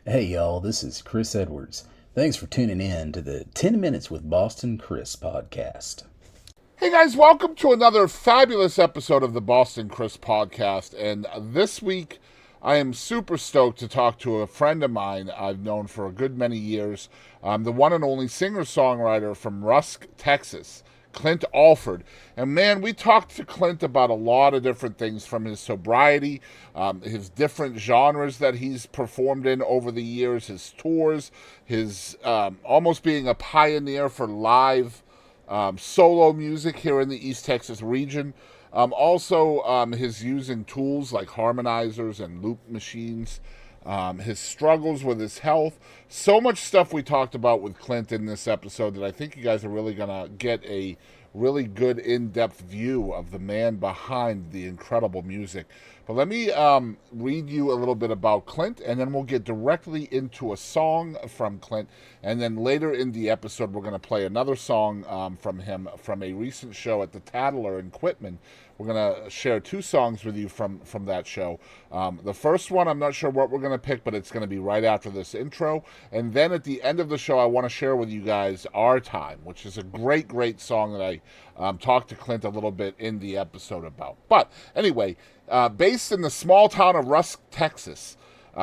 Hey y'all, this is Chris Edwards. Thanks for tuning in to the 10 Minutes with Boston Chris podcast. Hey guys, welcome to another fabulous episode of the Boston Chris podcast. And this week, I am super stoked to talk to a friend of mine I've known for a good many years. The one and only singer-songwriter from Rusk, Texas, Clint Alford. And man, we talked to Clint about a lot of different things, from his sobriety, his different genres that he's performed in over the years, his tours, his almost being a pioneer for live solo music here in the East Texas region. Also, his using tools like harmonizers and loop machines, his struggles with his health. So much stuff we talked about with Clint in this episode that I think you guys are really going to get a really good in-depth view of the man behind the incredible music. But let me read you a little bit about Clint, and then we'll get directly into a song from Clint. And then later in the episode, we're going to play another song from him from a recent show at the Tattler in Quitman. We're going to share two songs with you from that show. The first one, I'm not sure what we're going to pick, but it's going to be right after this intro. And then at the end of the show, I want to share with you guys Our Time, which is a great, great song that I talked to Clint a little bit in the episode about. But anyway, based in the small town of Rusk, Texas,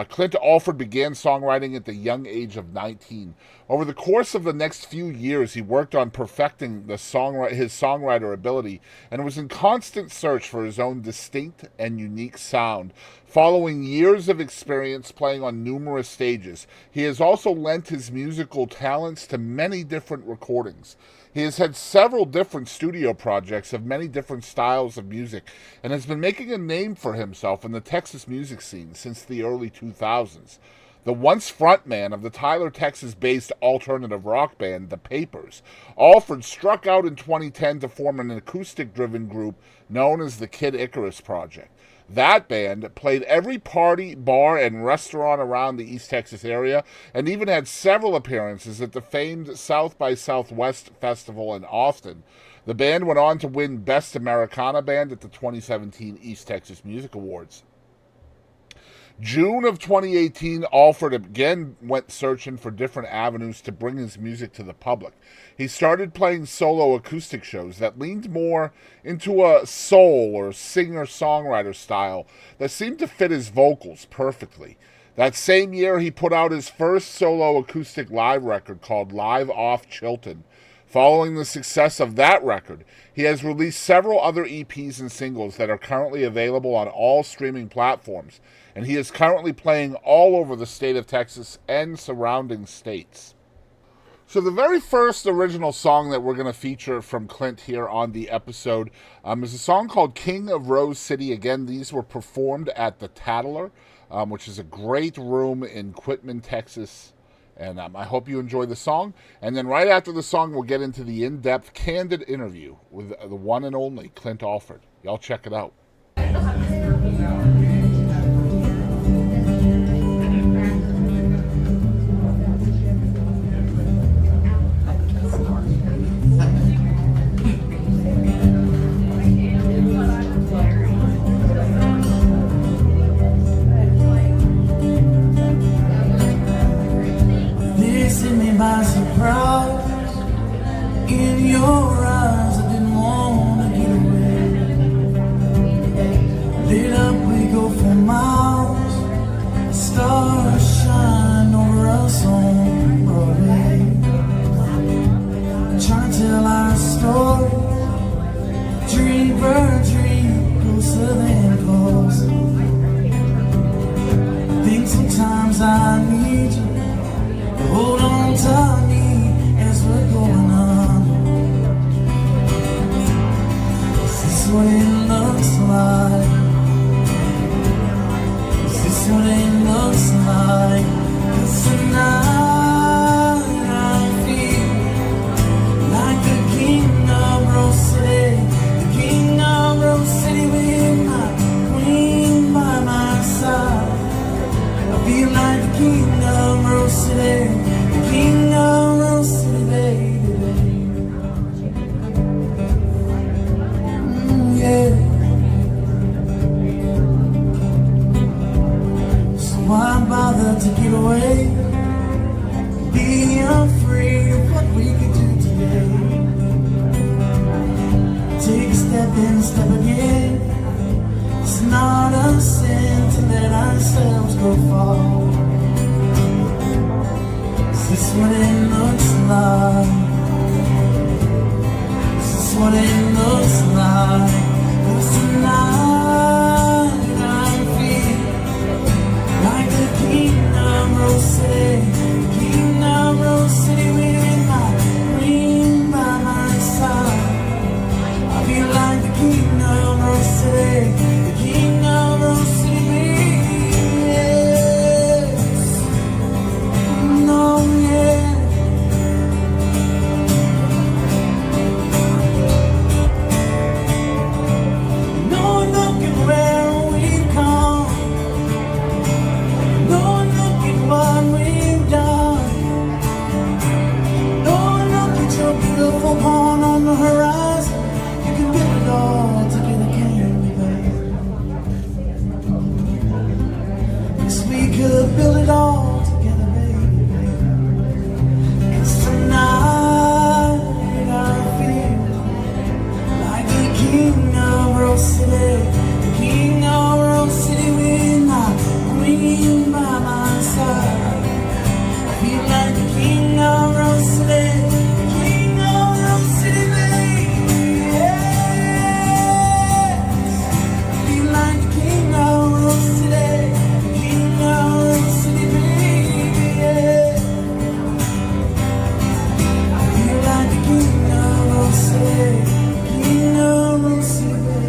Clint Alford began songwriting at the young age of 19. Over the course of the next few years, he worked on perfecting his songwriter ability and was in constant search for his own distinct and unique sound. Following years of experience playing on numerous stages, he has also lent his musical talents to many different recordings. He has had several different studio projects of many different styles of music and has been making a name for himself in the Texas music scene since the early 2000s. The once frontman of the Tyler, Texas-based alternative rock band, The Papers, Alford struck out in 2010 to form an acoustic-driven group known as the Kid Icarus Project. That band played every party, bar, and restaurant around the East Texas area, and even had several appearances at the famed South by Southwest Festival in Austin. The band went on to win Best Americana Band at the 2017 East Texas Music Awards. June of 2018, Alford again went searching for different avenues to bring his music to the public. He started playing solo acoustic shows that leaned more into a soul or singer-songwriter style that seemed to fit his vocals perfectly. That same year, he put out his first solo acoustic live record called Live Off Chilton. Following the success of that record, he has released several other EPs and singles that are currently available on all streaming platforms, and he is currently playing all over the state of Texas and surrounding states. So the very first original song that we're going to feature from Clint here on the episode is a song called King of Rose City. Again, these were performed at the Tattler, which is a great room in Quitman, Texas. And I hope you enjoy the song. And then right after the song, we'll get into the in-depth, candid interview with the one and only Clint Alford. Y'all check it out. By surprise, in your eyes, I didn't want to get away. Lit up, we go for miles. Stars shine over us on Broadway. Trying to tell our story. Dream for dream, closer than close. I think sometimes I need you. Hold on to me as we're going on. Is this what it looks like? Is this what it looks like? 'Cause tonight I feel like the king of Rose City. The king of Rose City with my queen by my side. I feel like the king of Rose City, the king of Rose City, baby. Yeah. So why bother to get away? what it looks like. This is what it looks like. 'Cause tonight I feel like the king of Rose City, king of Rose City with my queen by my side. I feel like the king of Rose City, the king of Rose City. Yes. No, yeah. No, look at where we've come. No, look at what we've done. No, look at your beautiful pond on the horizon. You can build it all together, can't we, babe? 'Cause we could build it all together, baby. 'Cause tonight I feel like the king of Rose City, the king of Rose City with my queen by my side. I feel like the king of Rose City, the king of Rose City, baby. Yes. I feel like the king of Rose City, the king of Rose City, baby. Yeah. I feel like the king of Rose City, the king of Rose City, baby.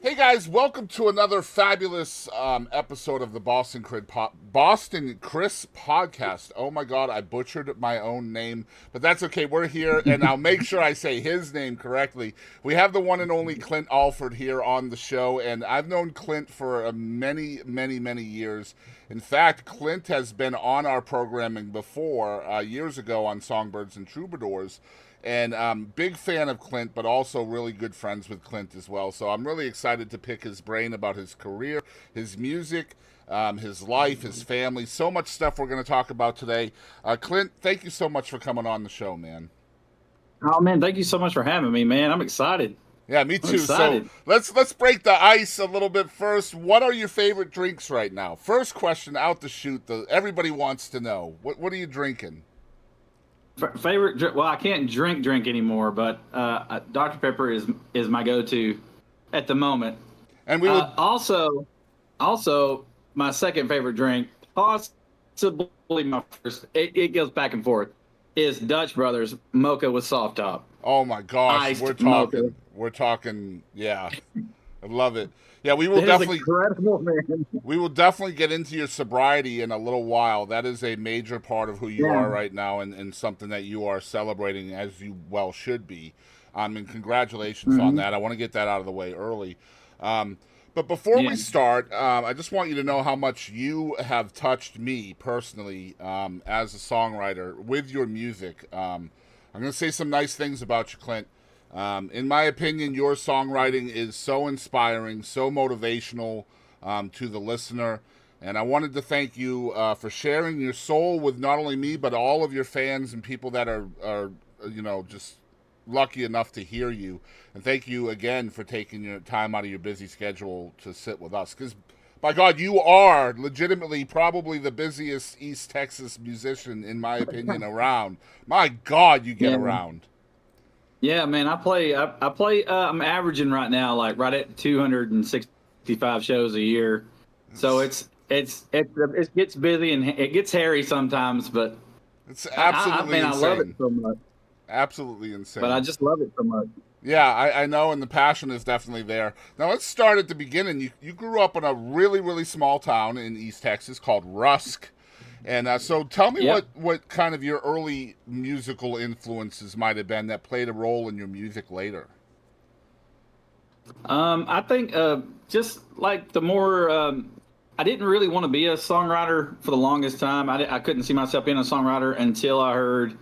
Hey guys, welcome to another fabulous episode of the Boston Chris podcast. Oh my God, I butchered my own name, but that's okay. We're here, and I'll make sure I say his name correctly. We have the one and only Clint Alford here on the show, and I've known Clint for many, many, many years. In fact, Clint has been on our programming before, years ago on Songbirds and Troubadours. And big fan of Clint, but also really good friends with Clint as well. So I'm really excited to pick his brain about his career, his music, his life, his family. So much stuff we're going to talk about today. Clint, thank you so much for coming on the show, man. Oh man, thank you so much for having me, man. I'm excited. Yeah, me too. excited. So let's break the ice a little bit first. What are your favorite drinks right now? First question out the chute. Everybody wants to know. What are you drinking? Favorite drink? Well, I can't drink anymore, but Dr. Pepper is my go-to at the moment. And we would also my second favorite drink, possibly my first. It goes back and forth. Is Dutch Brothers mocha with soft top. Oh my gosh, Iced we're talking. Yeah, I love it. Yeah, we will That is definitely. incredible, man. We will definitely get into your sobriety in a little while. That is a major part of who you Yeah. are right now, and something that you are celebrating as you well should be. And congratulations on that. I want to get that out of the way early. But before we Yeah. start, I just want you to know how much you have touched me personally as a songwriter with your music. I'm going to say some nice things about you, Clint. In my opinion, your songwriting is so inspiring, so motivational to the listener. And I wanted to thank you for sharing your soul with not only me, but all of your fans and people that are just lucky enough to hear you. And thank you again for taking your time out of your busy schedule to sit with us. Because, by God, you are legitimately probably the busiest East Texas musician, in my opinion, around. My God, you get Yeah. around. Yeah, man, I play. I'm averaging right now, like right at 265 shows a year. So it gets busy and it gets hairy sometimes, but It's absolutely I insane. love it so much. Absolutely insane. But I just love it so much. Yeah, I know, and the passion is definitely there. Now, let's start at the beginning. You grew up in a really, really small town in East Texas called Rusk. And so tell me Yep. what kind of your early musical influences might have been that played a role in your music later. I think just like the more I didn't really want to be a songwriter for the longest time. I couldn't see myself being a songwriter until I heard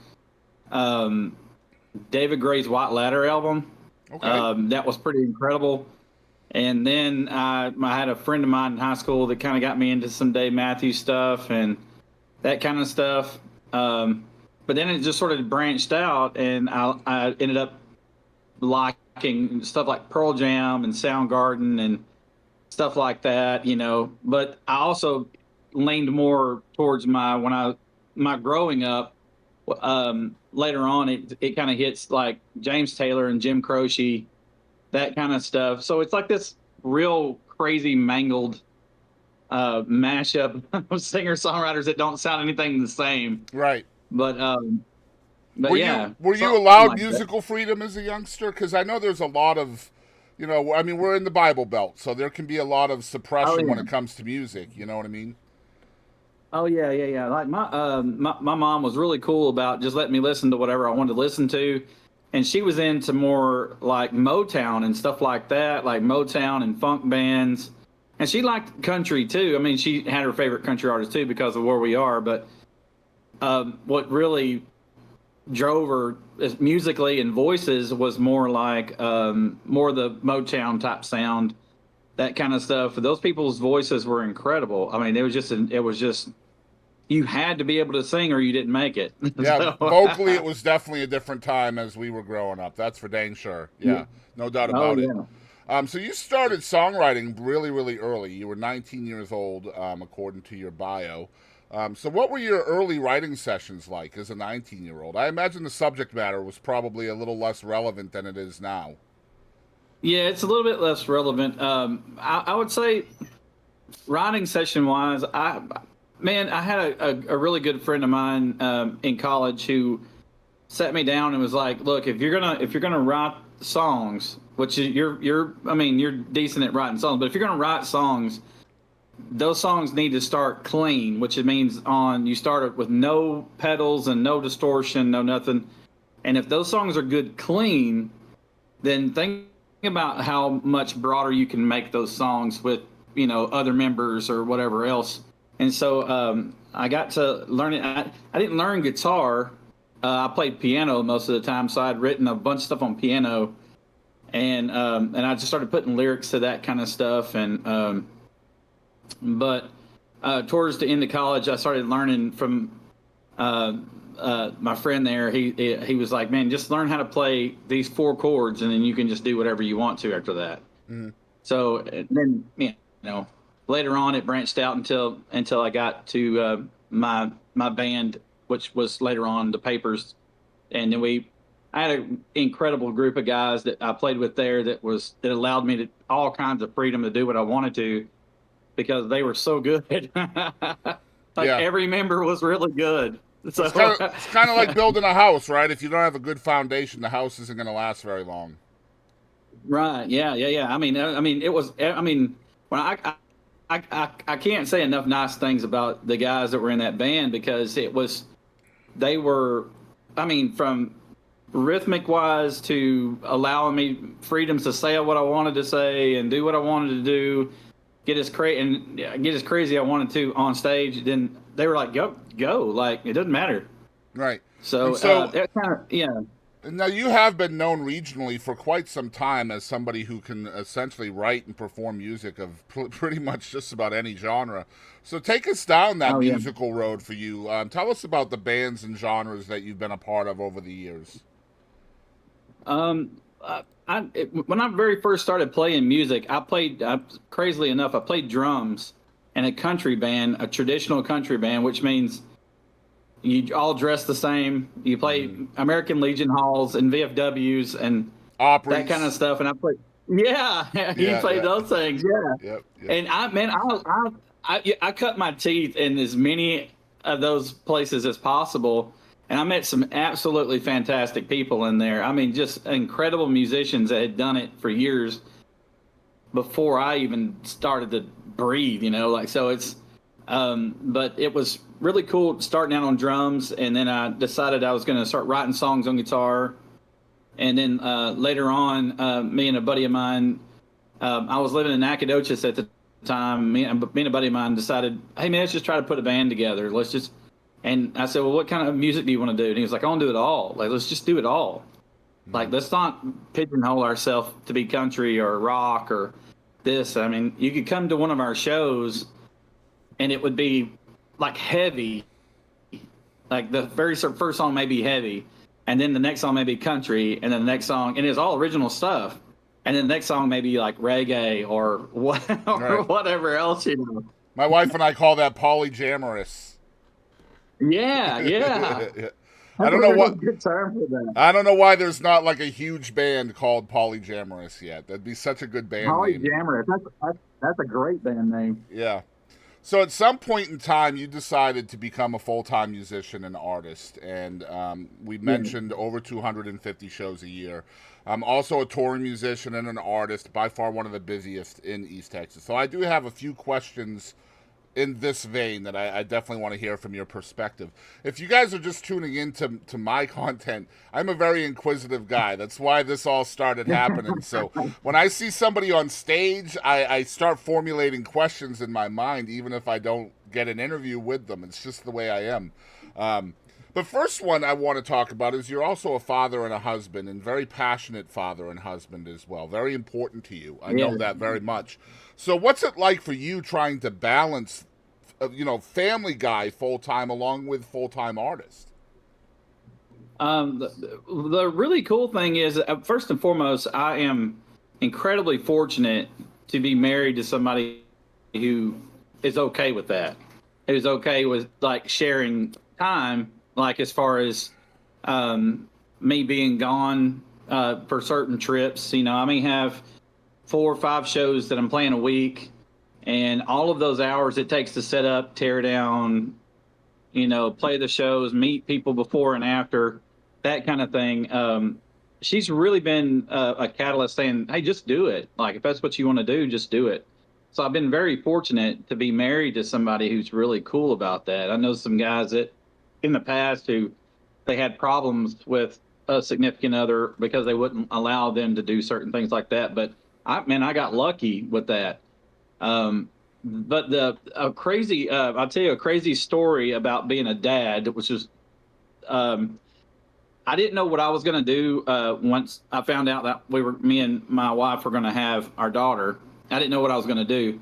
David Gray's White Ladder album. Okay. That was pretty incredible. And then I had a friend of mine in high school that kind of got me into some Dave Matthews stuff and that kind of stuff. But then it just sort of branched out, and I ended up liking stuff like Pearl Jam and Soundgarden and stuff like that, But I also leaned more towards my growing up. Later on, it kind of hits like James Taylor and Jim Croce, that kind of stuff. So it's like this real crazy mangled mashup of singer songwriters that don't sound anything the same. Right. But Were yeah, you something allowed like that. musical freedom as a youngster? Because I know there's a lot of, I mean, we're in the Bible Belt, so there can be a lot of Oh suppression when yeah. it comes to music. You know what I mean? Oh yeah, yeah, yeah. Like my mom was really cool about just letting me listen to whatever I wanted to listen to, and she was into more like Motown and stuff like that, like Motown and funk bands, and she liked country too. I mean, she had her favorite country artist too because of where we are. But what really drove her musically and voices was more like more the Motown type sound, that kind of stuff. Those people's voices were incredible. I mean, it was just you had to be able to sing or you didn't make it. Yeah, So, vocally, it was definitely a different time as we were growing up. That's for dang sure. yeah. Yeah, no doubt Oh about it. yeah. So you started songwriting really, really early. You were 19 years old, according to your bio. So what were your early writing sessions like as a 19-year-old? I imagine the subject matter was probably a little less relevant than it is now. Yeah, it's a little bit less relevant. I would say writing session wise, I had a really good friend of mine in college who sat me down and was like, "Look, if you're gonna write songs, which I mean you're decent at writing songs, but if you're gonna write songs, those songs need to start clean, which it means you start it with no pedals and no distortion, no nothing. And if those songs are good clean, then think about how much broader you can make those songs with other members or whatever else." And so I got to learn it. I didn't learn guitar. I played piano most of the time, so I'd written a bunch of stuff on piano, and I just started putting lyrics to that kind of stuff. And but towards the end of college, I started learning from my friend there. He was like, "Man, just learn how to play these four chords, and then you can just do whatever you want to after that." Mm. So then, later on, it branched out until I got to my band, which was later on the Papers, and then I had an incredible group of guys that I played with there that allowed me to all kinds of freedom to do what I wanted to because they were so good. Like Yeah. every member was really good. So It's kind of like building a house, right? If you don't have a good foundation, the house isn't going to last very long. right, yeah, yeah, yeah. I mean, it was. I mean, when I can't say enough nice things about the guys that were in that band because they were, I mean, from rhythmic wise to allowing me freedoms to say what I wanted to say and do what I wanted to do, get as crazy I wanted to on stage. Then they were like, go, like it doesn't matter. Right. So, And so that kind of, yeah. now you have been known regionally for quite some time as somebody who can essentially write and perform music of pretty much just about any genre. So take us down that Oh yeah. musical road for you. Tell us about the bands and genres that you've been a part of over the years. When I very first started playing music, crazily enough, I played drums in a country band, a traditional country band, which means you all dress the same. You play American Legion halls and VFWs and Operas. that kind of stuff. And I played, yeah, you Yeah, played yeah. those things, yeah. Yep. And I cut my teeth in as many of those places as possible. And I met some absolutely fantastic people in there. I mean, just incredible musicians that had done it for years before I even started to breathe, so it's, but it was really cool starting out on drums. And then I decided I was going to start writing songs on guitar. And then later on, me and a buddy of mine, I was living in Nacogdoches at the time. Me and a buddy of mine decided, hey man, let's just try to put a band together. And I said, well, what kind of music do you want to do? And he was like, I want to do it all. Like, let's just do it all. Like, let's not pigeonhole ourselves to be country or rock or this. I mean, you could come to one of our shows and it would be like heavy. Like the very first song may be heavy, and then the next song may be country, and then the next song, and it's all original stuff. And then the next song may be like reggae or what, or whatever else, you know. My wife and I call that polygamorous. Yeah. I don't know what. Good term for that. I don't know why there's not like a huge band called polygamorous yet. That'd be such a good band name. Polygamorous. That's a great band name. Yeah. So at some point in time, you decided to become a full-time musician and artist, and we mentioned over 250 shows a year. I'm also a touring musician and an artist, by far one of the busiest in East Texas. So I do have a few questions in this vein that I definitely want to hear from your perspective. If you guys are just tuning in to my content, I'm a very inquisitive guy. That's why this all started happening. So when I see somebody on stage, I start formulating questions in my mind, even if I don't get an interview with them. It's just the way I am. The first one I want to talk about is you're also a father and a husband, and very passionate father and husband as well. Very important to you. I know that very much. So what's it like for you trying to balance, family guy full-time along with full-time artist? The really cool thing is, first and foremost, I am incredibly fortunate to be married to somebody who is okay with that. Who's okay with like sharing time, like as far as me being gone for certain trips. I may have 4 or 5 shows that I'm playing a week, and all of those hours it takes to set up, tear down, play the shows, meet people before and after, that kind of thing. She's really been a catalyst saying, hey, just do it. Like, if that's what you want to do, just do it. So I've been very fortunate to be married to somebody who's really cool about that. I know some guys that in the past who they had problems with a significant other because they wouldn't allow them to do certain things like that. But I got lucky with that. But I'll tell you a crazy story about being a dad, which is, I didn't know what I was going to do once I found out that me and my wife were going to have our daughter. I didn't know what I was going to do.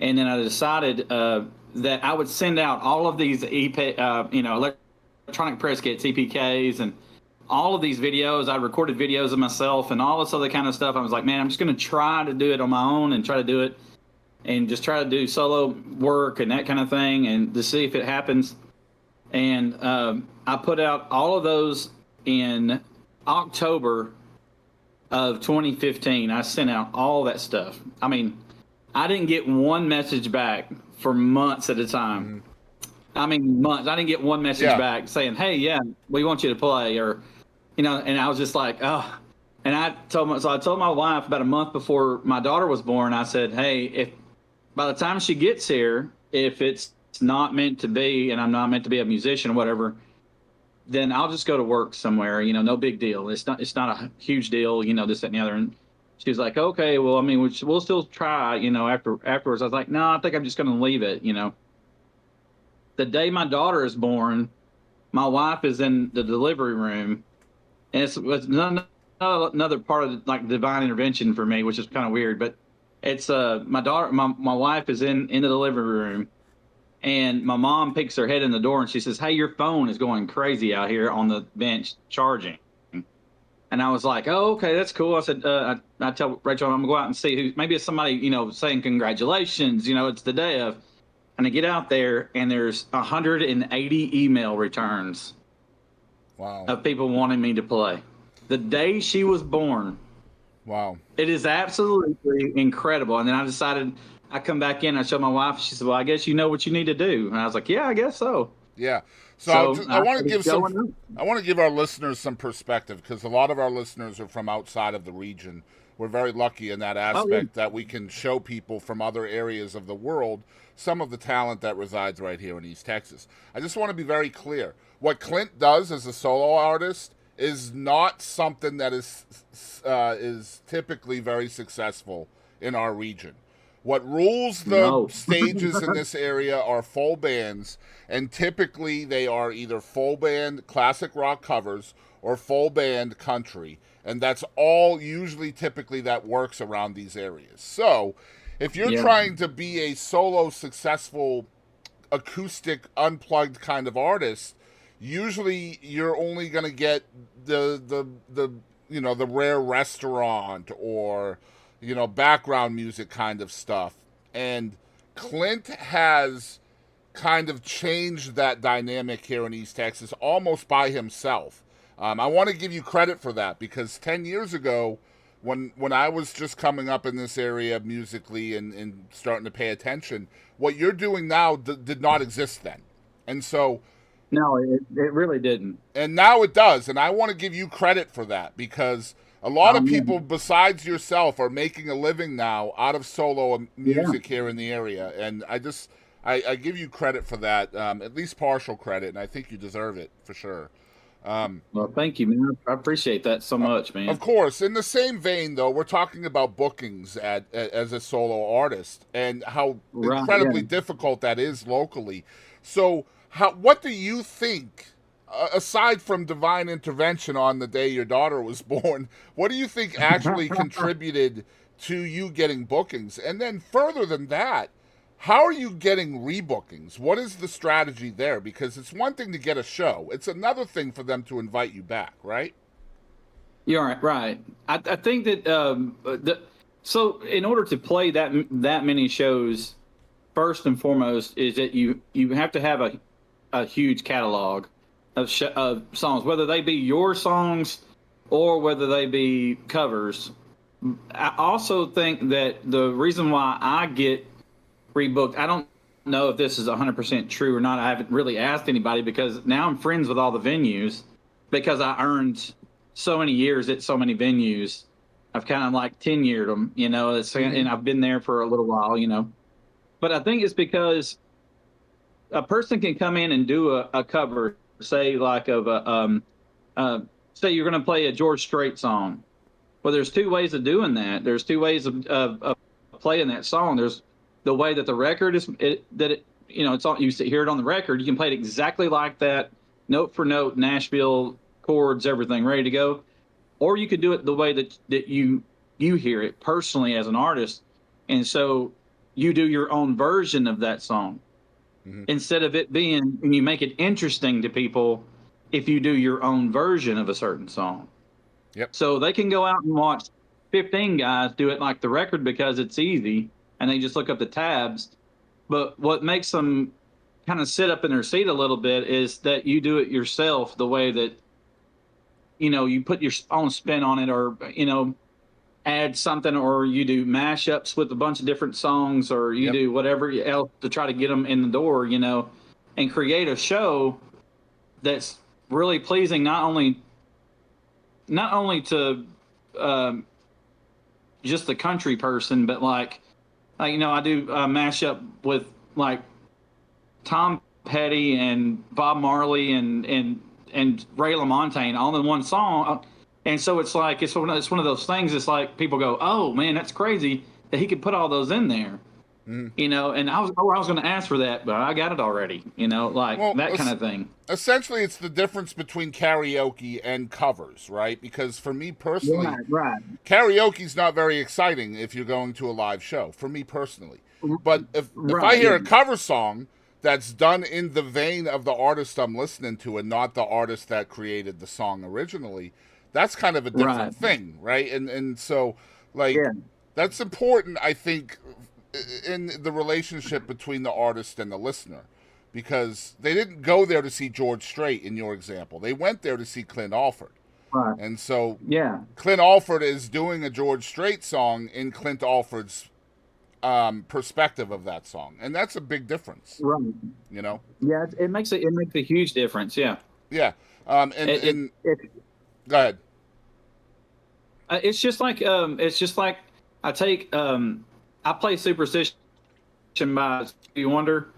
And then I decided that I would send out all of these electronic press kits, EPKs, and all of these videos. I recorded videos of myself and all this other kind of stuff. I was like, man, I'm just going to try to do it on my own and try to do it and just try to do solo work and that kind of thing and to see if it happens. And I put out all of those in October of 2015. I sent out all that stuff. I mean, I didn't get one message back for months at a time. I mean, months. I didn't get one message back saying, hey, yeah, we want you to play, or, and I was just like, oh. And I told my wife about a month before my daughter was born, I said, hey, if by the time she gets here, if it's not meant to be and I'm not meant to be a musician or whatever, then I'll just go to work somewhere, no big deal. It's not a huge deal, this, that, and the other. And she was like, okay, well, I mean, we'll still try, afterwards. I was like, no, I think I'm just going to leave it, The day my daughter is born, my wife is in the delivery room, and it's another part of like divine intervention for me, which is kind of weird, but it's my daughter, my wife is in the delivery room, and my mom picks her head in the door and she says, hey, your phone is going crazy out here on the bench charging. And I was like, oh, okay, that's cool. I said, I tell Rachel, I'm gonna go out and see maybe it's somebody, saying congratulations, it's the day of. And I get out there and there's 180 email returns. Wow. Of people wanting me to play. The day she was born. Wow. It is absolutely incredible. And then I decided, I come back in, I showed my wife, she said, well, I guess you know what you need to do. And I was like, yeah, I guess so. Yeah. So I want to give our listeners some perspective, because a lot of our listeners are from outside of the region. We're very lucky in that aspect that we can show people from other areas of the world some of the talent that resides right here in East Texas. I just want to be very clear. What Clint does as a solo artist is not something that is typically very successful in our region. What rules the No. stages in this area are full bands, and typically they are either full band classic rock covers or full band country, and that's all usually typically that works around these areas. So, if you're Yeah. trying to be a solo successful acoustic unplugged kind of artist, usually you're only going to get the the rare restaurant or background music kind of stuff. And Clint has kind of changed that dynamic here in East Texas almost by himself. I want to give you credit for that, because 10 years ago, when I was just coming up in this area musically and starting to pay attention, what you're doing now did not exist then. And so, No, it really didn't. and now it does. And I want to give you credit for that, because a lot of people besides yourself are making a living now out of solo music here in the area. And I give you credit for that, at least partial credit, and I think you deserve it for sure. Well, thank you, man. I appreciate that so much, man. Of course. In the same vein, though, we're talking about bookings as a solo artist and how incredibly difficult that is locally. So, what do you think, aside from divine intervention on the day your daughter was born, what do you think actually contributed to you getting bookings? And then further than that, how are you getting rebookings? What is the strategy there? Because it's one thing to get a show. It's another thing for them to invite you back, right? You're right. I think that so in order to play that many shows, first and foremost is that you have to have a huge catalog of songs, whether they be your songs or whether they be covers. I also think that the reason why I get rebooked, I don't know if this is 100% true or not. I haven't really asked anybody, because now I'm friends with all the venues because I earned so many years at so many venues. I've kind of like tenured them, and I've been there for a little while, But I think it's because a person can come in and do a cover, say like of say you're going to play a George Strait song. Well, there's two ways of doing that. There's two ways of playing that song. There's the way that the record is, it's all, you hear it on the record. You can play it exactly like that, note for note, Nashville chords, everything ready to go. Or you could do it the way that you hear it personally as an artist. And so you do your own version of that song. Mm-hmm. Instead of it being, and you make it interesting to people if you do your own version of a certain song. Yep. So they can go out and watch 15 guys do it like the record because it's easy, and they just look up the tabs. But what makes them kind of sit up in their seat a little bit is that you do it yourself the way that, you put your own spin on it, or, add something, or you do mashups with a bunch of different songs, or you do whatever else to try to get them in the door, and create a show that's really pleasing, not only to just the country person, but like I do a mashup with like Tom Petty and Bob Marley and Ray LaMontagne all in one song. And so it's like, it's one of those things. It's like people go, "Oh man, that's crazy that he could put all those in there." Mm. And I was going to ask for that, but I got it already, that kind of thing. Essentially, it's the difference between karaoke and covers, right? Because for me personally, karaoke's not very exciting if you're going to a live show, for me personally. But if I hear a cover song that's done in the vein of the artist I'm listening to and not the artist that created the song originally, that's kind of a different thing, right? And so, that's important, I think, in the relationship between the artist and the listener, because they didn't go there to see George Strait in your example. They went there to see Clint Alford. Right. And so Clint Alford is doing a George Strait song in Clint Alford's perspective of that song. And that's a big difference. Right. Yeah, it makes a huge difference, yeah. Yeah. Go ahead. It's just like I take I play Superstition by Stevie Wonder.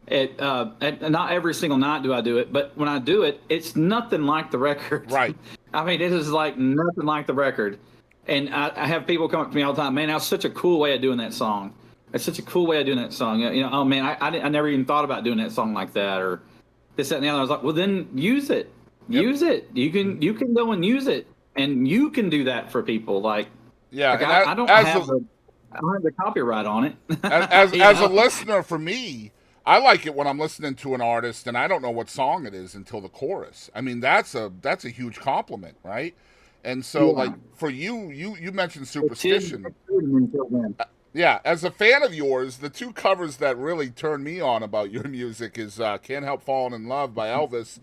Not every single night do I do it, but when I do it, it's nothing like the record. Right. I mean, it is like nothing like the record. And I have people come up to me all the time, "Man, that was such a cool way of doing that song." it's such a cool way of doing that song. You know, oh man, I never even thought about doing that song like that, or this, that, and the other. I was like, well, then use it. Yep. Use it. You can go and use it, and you can do that for people. Like, yeah, like and I don't have the copyright on it. as a listener, for me, I like it when I'm listening to an artist and I don't know what song it is until the chorus. I mean, that's a huge compliment, right? And so, like, for you mentioned Superstition. Yeah, as a fan of yours, the two covers that really turn me on about your music is Can't Help Falling in Love by Elvis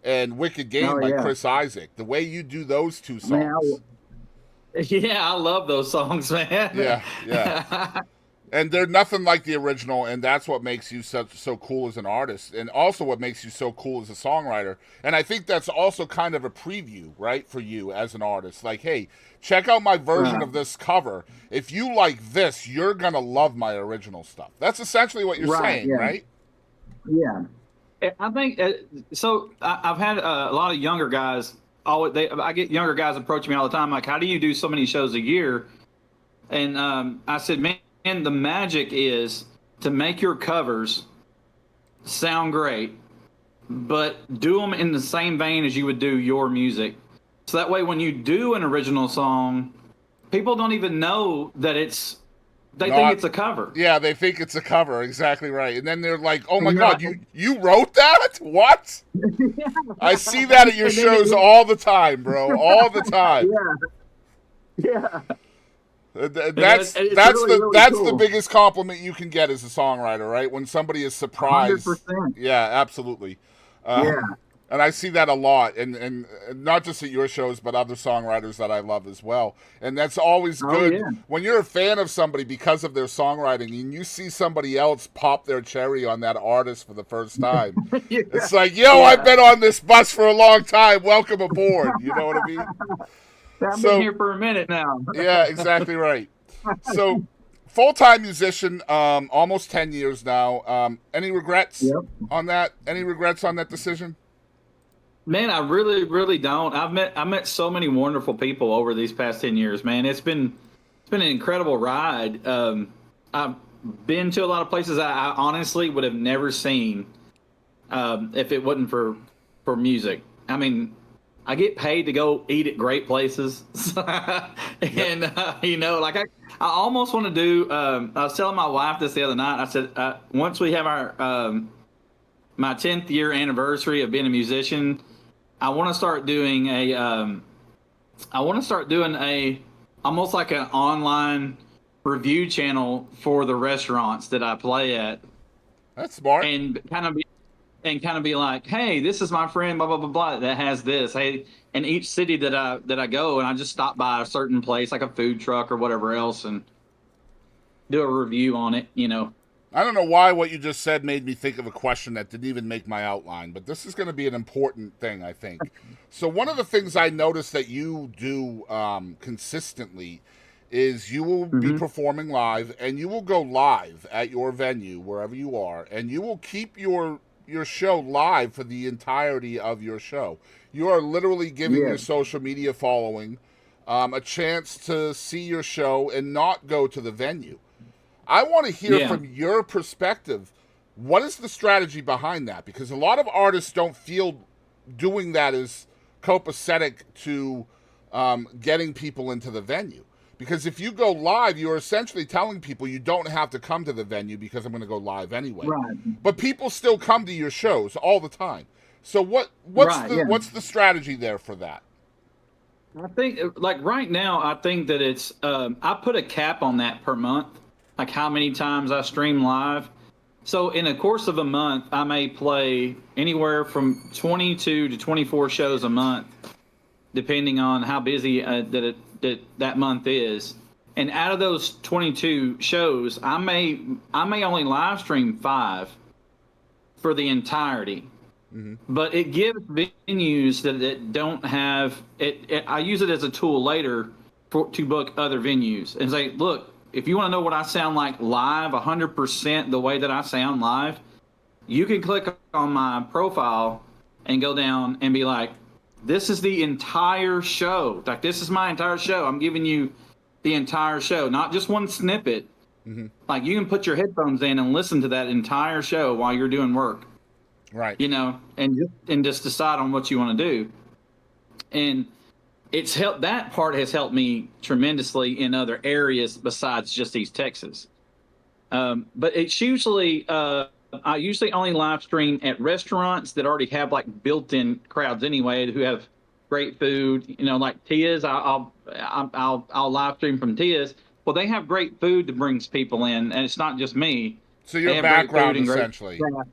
and Wicked Game by Chris Isaac. The way you do those two songs. I love those songs, man. Yeah. And they're nothing like the original, and that's what makes you so cool as an artist, and also what makes you so cool as a songwriter. And I think that's also kind of a preview, right, for you as an artist. Like, hey, check out my version of this cover. If you like this, you're going to love my original stuff. That's essentially what you're saying, right? Yeah. I think, so I've had a lot of younger guys, I get younger guys approaching me all the time, like, how do you do so many shows a year? And I said, man, and the magic is to make your covers sound great, but do them in the same vein as you would do your music. So that way, when you do an original song, people don't even know that they think it's a cover. Yeah, they think it's a cover. Exactly right. And then they're like, oh my God, you wrote that? What? I see that at your shows all the time, bro. All the time. Yeah. That's the biggest compliment you can get as a songwriter, right? When somebody is surprised. 100%. Yeah, absolutely. And I see that a lot, and not just at your shows, but other songwriters that I love as well. And that's always good when you're a fan of somebody because of their songwriting, and you see somebody else pop their cherry on that artist for the first time. It's like, I've been on this bus for a long time. Welcome aboard. You know what I mean? I've been here for a minute now. Yeah, exactly right. So, full-time musician, almost 10 years now. Any regrets on that? Any regrets on that decision? Man, I really, really don't. I met so many wonderful people over these past 10 years, man. It's been an incredible ride. I've been to a lot of places I honestly would have never seen if it wasn't for music. I mean, I get paid to go eat at great places. And, like I almost want to do, I was telling my wife this the other night. I said, once we have our, my 10th year anniversary of being a musician, I want to start doing almost like an online review channel for the restaurants that I play at. That's smart. And kind of be like, hey, this is my friend, blah, blah, blah, blah, that has this. Hey, in each city that I go, and I just stop by a certain place, like a food truck or whatever else, and do a review on it, I don't know why what you just said made me think of a question that didn't even make my outline, but this is going to be an important thing, I think. So one of the things I noticed that you do consistently is you will be performing live, and you will go live at your venue, wherever you are, and you will keep your show live for the entirety of your show. You are literally giving your social media following a chance to see your show and not go to the venue. I want to hear from your perspective, what is the strategy behind that? Because a lot of artists don't feel doing that is copacetic to getting people into the venue. Because if you go live, you're essentially telling people you don't have to come to the venue because I'm going to go live anyway. Right. But people still come to your shows all the time. So what's the strategy there for that? I think, like right now, I think that it's I put a cap on that per month, like how many times I stream live. So in the course of a month, I may play anywhere from 22 to 24 shows a month, depending on how busy that month is. And out of those 22 shows, I may only live stream 5 for the entirety. But it gives venues that don't have it. I use it as a tool later to book other venues and say, look, if you want to know what I sound like live, 100% the way that I sound live, you can click on my profile and go down and be like, this is the entire show. Like, this is my entire show. I'm giving you the entire show, not just one snippet, Like you can put your headphones in and listen to that entire show while you're doing work. Right. And just decide on what you want to do. And it's helped. That part has helped me tremendously in other areas besides just East Texas. But it's usually I usually only live stream at restaurants that already have like built-in crowds anyway, who have great food. Like Tia's. I'll live stream from Tia's. Well, they have great food that brings people in, and it's not just me. So They your have great background food and great essentially. staff.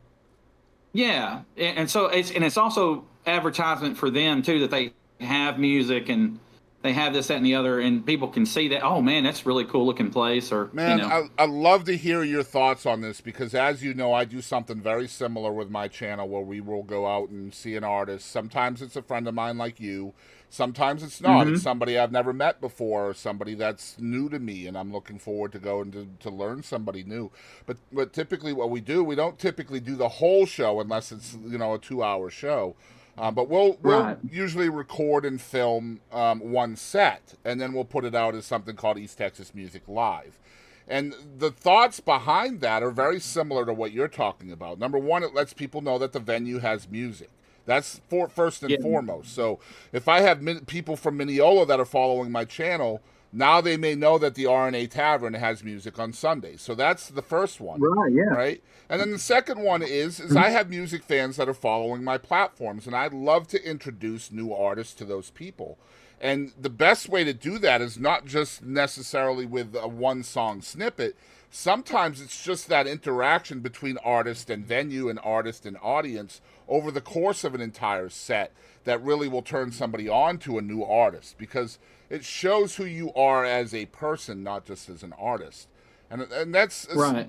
Yeah, and so it's also advertisement for them too, that they have music and they have this, that, and the other, and people can see that. Oh man, that's a really cool looking place. Or Man, I love to hear your thoughts on this, because as you know, I do something very similar with my channel where we will go out and see an artist. Sometimes it's a friend of mine like you. Sometimes it's not. It's somebody I've never met before, or somebody that's new to me, and I'm looking forward to going to learn somebody new. But typically what we don't typically do the whole show unless it's a 2-hour show. But we'll Right. usually record and film one set, and then we'll put it out as something called East Texas Music Live. And the thoughts behind that are very similar to what you're talking about. Number one, it lets people know that the venue has music. That's first and foremost. So if I have people from Mineola that are following my channel, now they may know that the RNA Tavern has music on Sunday. So that's the first one. Right, yeah. Right? And then the second one is I have music fans that are following my platforms, and I'd love to introduce new artists to those people. And the best way to do that is not just necessarily with a one-song snippet. Sometimes it's just that interaction between artist and venue and artist and audience over the course of an entire set that really will turn somebody on to a new artist, because it shows who you are as a person, not just as an artist. And that's Right.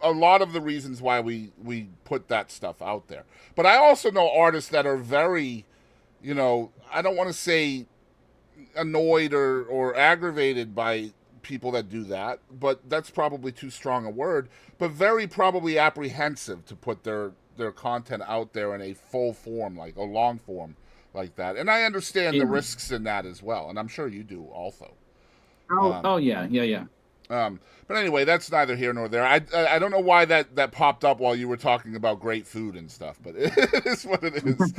a lot of the reasons why we put that stuff out there. But I also know artists that are very, I don't want to say annoyed or aggravated by people that do that, but that's probably too strong a word, but very probably apprehensive to put their content out there in a full form, like a long form like that. And I understand the risks in that as well, and I'm sure you do also. Yeah. But anyway, that's neither here nor there. I don't know why that popped up while you were talking about great food and stuff, but it is what it is.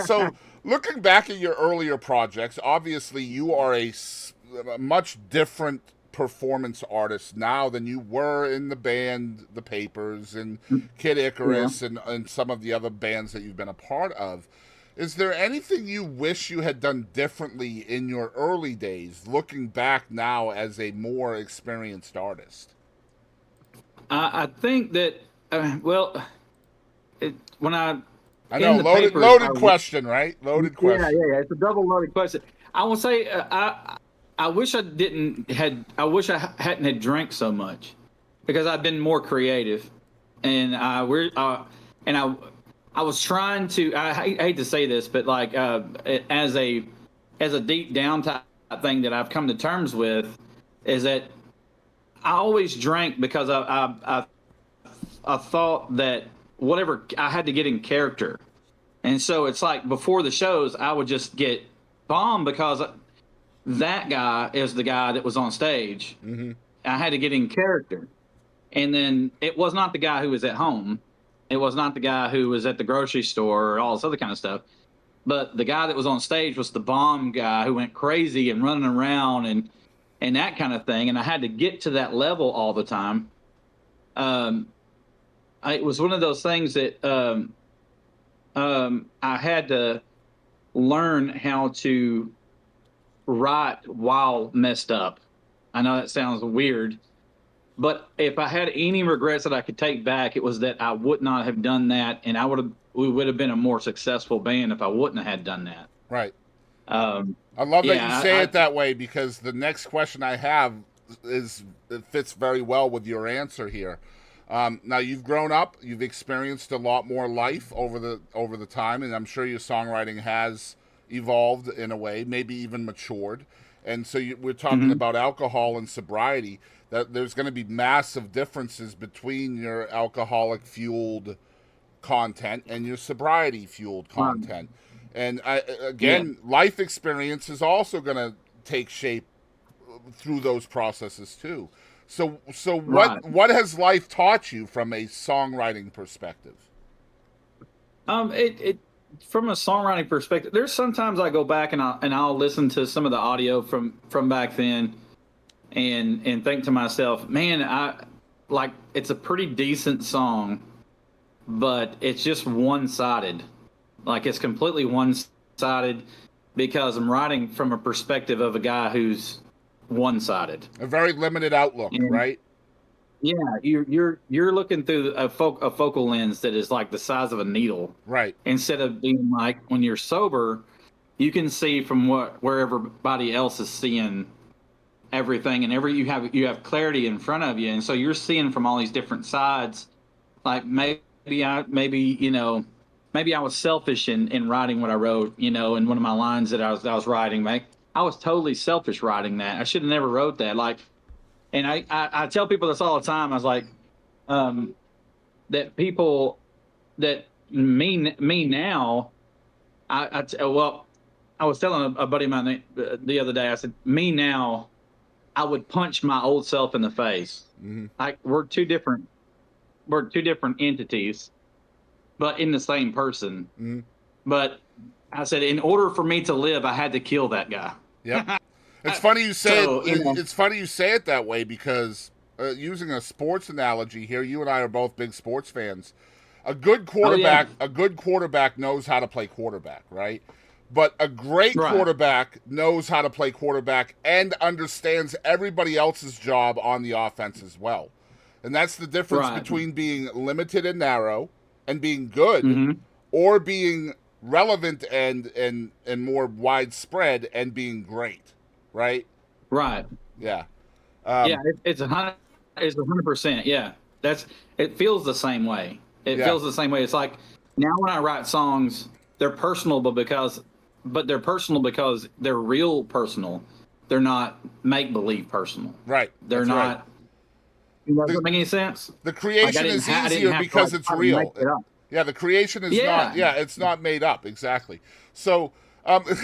So looking back at your earlier projects, obviously you are a much different performance artist now than you were in the band The Papers and Kid Icarus and some of the other bands that you've been a part of. Is there anything you wish you had done differently in your early days, looking back now as a more experienced artist? I think that when I know loaded question, right? Loaded question. Yeah. It's a double loaded question. I will say I wish I hadn't had drank so much, because I've been more creative, and I was trying to. I hate to say this, but like as a deep down type thing that I've come to terms with is that I always drank because I thought that whatever I had to get in character, and so it's like before the shows I would just get bombed because that guy is the guy that was on stage. Mm-hmm. I had to get in character, and then it was not the guy who was at home. It was not the guy who was at the grocery store or all this other kind of stuff. But the guy that was on stage was the bomb guy who went crazy and running around and that kind of thing. And I had to get to that level all the time. It was one of those things that I had to learn how to write while messed up. I know that sounds weird. But if I had any regrets that I could take back, it was that I would not have done that, and we would have been a more successful band if I wouldn't have had done that. Right. I love that you say it that way, because the next question I have it fits very well with your answer here. Now you've grown up, you've experienced a lot more life over the time, and I'm sure your songwriting has evolved in a way, maybe even matured. And so we're talking about alcohol and sobriety. That there's going to be massive differences between your alcoholic-fueled content and your sobriety-fueled content. And life experience is also going to take shape through those processes too. So Right. what has life taught you from a songwriting perspective? It from a songwriting perspective, there's sometimes I go back and I'll listen to some of the audio from back then, and think to myself, man, I like it's a pretty decent song, but it's just one sided. Like it's completely one sided because I'm writing from a perspective of a guy who's one sided. A very limited outlook, And right? yeah, you're looking through a focal lens that is like the size of a needle, Right. instead of being like when you're sober, you can see from where everybody else is seeing everything, and you have clarity in front of you, and so you're seeing from all these different sides. Like maybe I was selfish in writing what I wrote, in one of my lines that I was writing. Like I was totally selfish writing that. I should have never wrote that. Like, and I tell people this all the time. I was like, um, that people that me now. Well, I was telling a buddy of mine the other day. I said, me now, I would punch my old self in the face. Mm-hmm. Like we're two different entities, but in the same person. Mm-hmm. But I said, in order for me to live, I had to kill that guy. Yep. It's funny you say So, it. It's funny you say it that way because using a sports analogy here, you and I are both big sports fans. A good quarterback, Oh, yeah. a good quarterback knows how to play quarterback, right? But a great Right. quarterback knows how to play quarterback and understands everybody else's job on the offense as well. And that's the difference Right. between being limited and narrow and being good, Mhm. or being relevant and more widespread and being great, right? Right. Yeah. Yeah. It's 100%. Yeah. It feels the same way. It Yeah. feels the same way. It's like now when I write songs, they're personal, but they're personal because they're real personal. They're not make believe personal. Right. They're That's not. right. Does that make any sense? The Like creation is I didn't easier have to because it's try to real. make it up. Yeah, the creation is Yeah. it's not made up, exactly. So,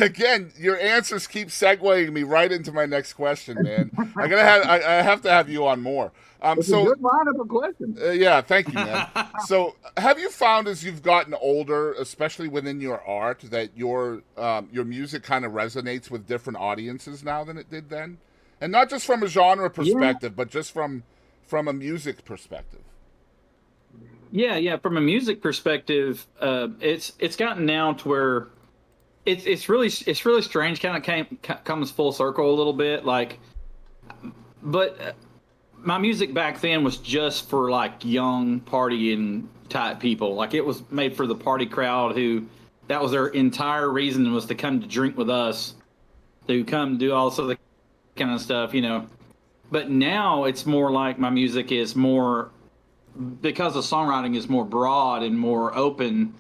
again, your answers keep segueing me right into my next question, man. I have to have you on more. It's a good lineup of questions. Yeah, thank you, man. So, have you found as you've gotten older, especially within your art, that your music kind of resonates with different audiences now than it did then? And not just from a genre perspective, but just from a music perspective. Yeah. From a music perspective, it's gotten now to where it's really strange. Kind of comes full circle a little bit. Like, but my music back then was just for like young partying type people. Like it was made for the party crowd who that was their entire reason was to come to drink with us, to come do all this other kind of stuff. But now it's more like my music is more, because the songwriting is more broad and more open.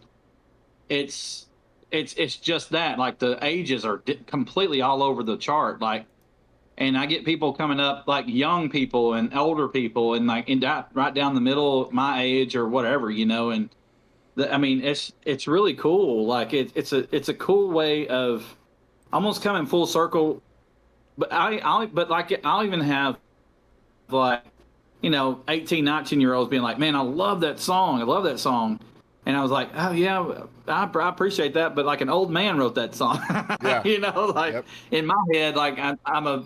It's just that, like the ages are completely all over the chart. Like, and I get people coming up, like young people and older people, and like right down the middle, my age or whatever, and I mean, it's really cool. Like it's a cool way of almost coming full circle. But I'll even have like 18, 19-year-olds being like, man, I love that song. I love that song. And I was like, oh yeah, I appreciate that. But like an old man wrote that song. Yeah. Like Yep. in my head, like I'm a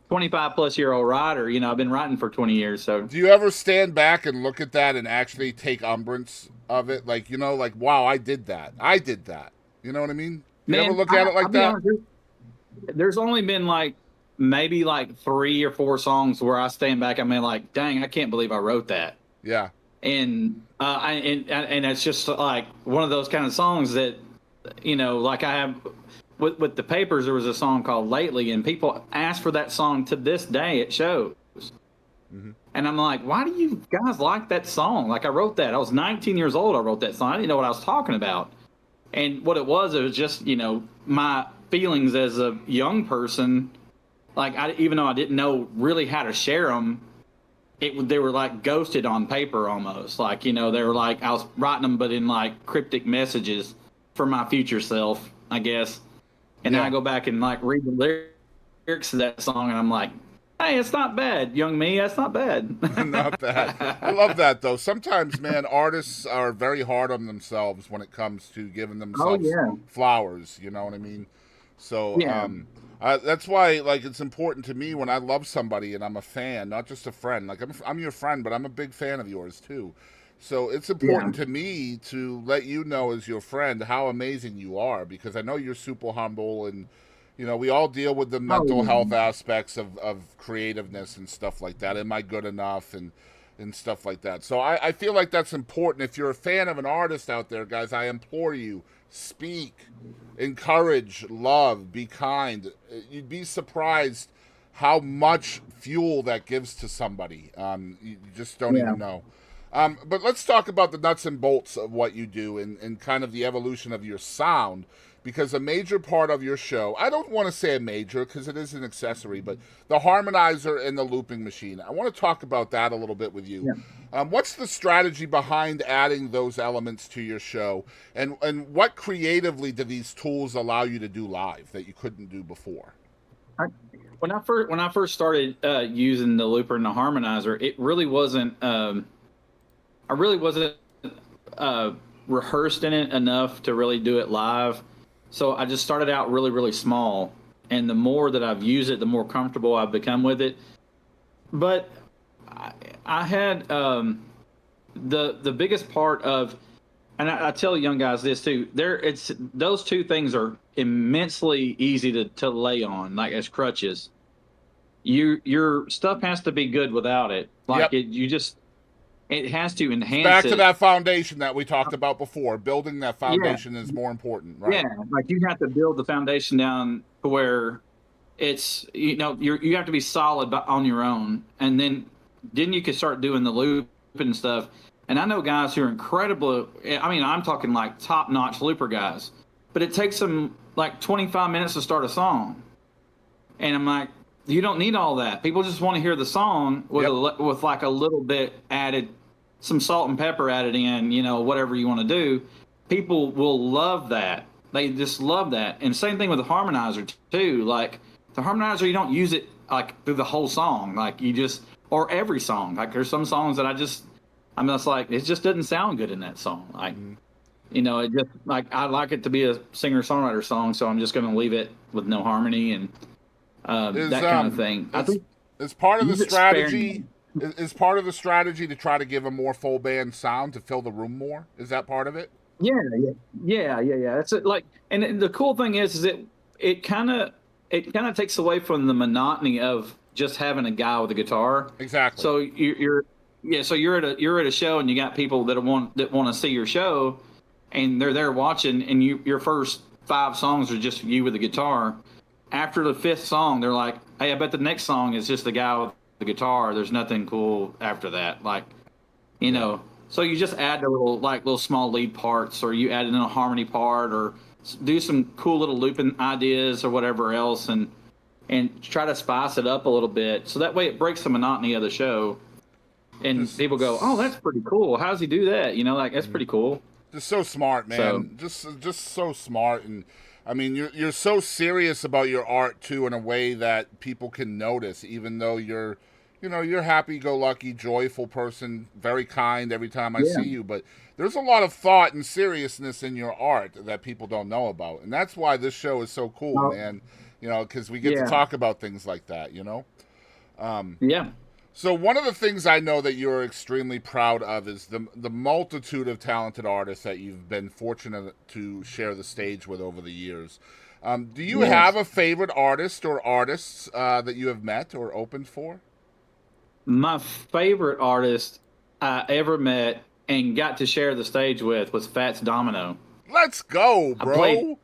25 plus year old writer. I've been writing for 20 years. So Do you ever stand back and look at that and actually take umbrance of it? Like, like, wow, I did that. You know what I mean? You man, ever look at it like I'll be that? honest, there's only been like maybe like 3 or 4 songs where I stand back. I mean, like, dang, I can't believe I wrote that. Yeah. And and it's just like one of those kind of songs that like I have with the Papers. There was a song called Lately, and people ask for that song to this day at shows. Mm-hmm. And I'm like, why do you guys like that song? Like, I wrote that. I was 19 years old. I wrote that song. I didn't know what I was talking about. And what it was just my feelings as a young person. Like, even though I didn't know really how to share them, they were like ghosted on paper almost. Like, they were like, I was writing them, but in like cryptic messages for my future self, I guess. And then Yeah. I go back and like read the lyrics of that song, and I'm like, Hey, it's not bad, young me. That's not bad. Not bad. I love that though. Sometimes, man, artists are very hard on themselves when it comes to giving Oh themselves yeah, flowers. You know what I mean? So, yeah. that's why, like, it's important to me when I love somebody and I'm a fan, not just a friend. Like, I'm your friend, but I'm a big fan of yours too. So it's Yeah. important to me to let you know as your friend how amazing you are, because I know you're super humble, and we all deal with the Oh mental yeah. health aspects of creativeness and stuff like that. Am I good enough, and stuff like that. So I feel like that's important. If you're a fan of an artist out there, guys, I implore you, speak, encourage, love, be kind. You'd be surprised how much fuel that gives to somebody. You just don't Yeah. even know. But let's talk about the nuts and bolts of what you do, and kind of the evolution of your sound, because a major part of your show, I don't want to say a major because it is an accessory, but the harmonizer and the looping machine. I want to talk about that a little bit with you. Yeah. What's the strategy behind adding those elements to your show, and what creatively do these tools allow you to do live that you couldn't do before? I, when I first started using the looper and the harmonizer, it really wasn't. I really wasn't uh, rehearsed in it enough to really do it live. So I just started out really, really small. And the more that I've used it, the more comfortable I've become with it. But I had the biggest part of, and I tell young guys this too. It's those two things are immensely easy to lay on, like as crutches. Your stuff has to be good without it. Like Yep. it has to enhance Back to it. that foundation that we talked about before. Building that Yeah, foundation is more important, yeah. right? Like you have to build the foundation down to where it's you have to be solid on your own, and then you can start doing the loop and stuff. And I know guys who are incredible. I mean, I'm talking like top notch looper guys, but it takes them like 25 minutes to start a song, and I'm like, you don't need all that. People just want to hear the song with Yep. with like a little bit added, some salt and pepper added in, whatever you want to do. People will love that. They just love that. And same thing with the harmonizer too. Like the harmonizer, you don't use it like through the whole song. Like you just, or every song. Like there's some songs that I'm just like, it just doesn't sound good in that song. Like, it just like, I like it to be a singer songwriter song. So I'm just going to leave it with no harmony and Is that kind of thing. I think is part of the use it strategy sparingly. is part of the strategy to try to give a more full band sound to fill the room more? Is that part of it? Yeah, yeah. That's it. Like, and the cool thing is it kind of takes away from the monotony of just having a guy with a guitar. Exactly. So so you're at a show and you got people that want to see your show, and they're there watching, and your first 5 songs are just you with the guitar. After the 5th song, they're like, "Hey, I bet the next song is just the guy with the guitar. There's nothing cool after that." Like, so you just add the little small lead parts, or you add in a harmony part, or do some cool little looping ideas or whatever else, and try to spice it up a little bit, so that way it breaks the monotony of the show, and Just people go, "Oh, that's pretty cool. How does he do that?" Like that's pretty cool. just so smart, So man. Just so smart, and I mean, you're so serious about your art too, in a way that people can notice, even though you're happy-go-lucky, joyful person, very kind every time I yeah, see you. But there's a lot of thought and seriousness in your art that people don't know about, and that's why this show is so cool, oh, man. Because we get to yeah, talk about things like that. yeah, So one of the things I know that you're extremely proud of is the multitude of talented artists that you've been fortunate to share the stage with over the years. Do you have yes. a favorite artist or artists that you have met or opened for? My favorite artist I ever met and got to share the stage with was Fats Domino. Let's go, I played bro.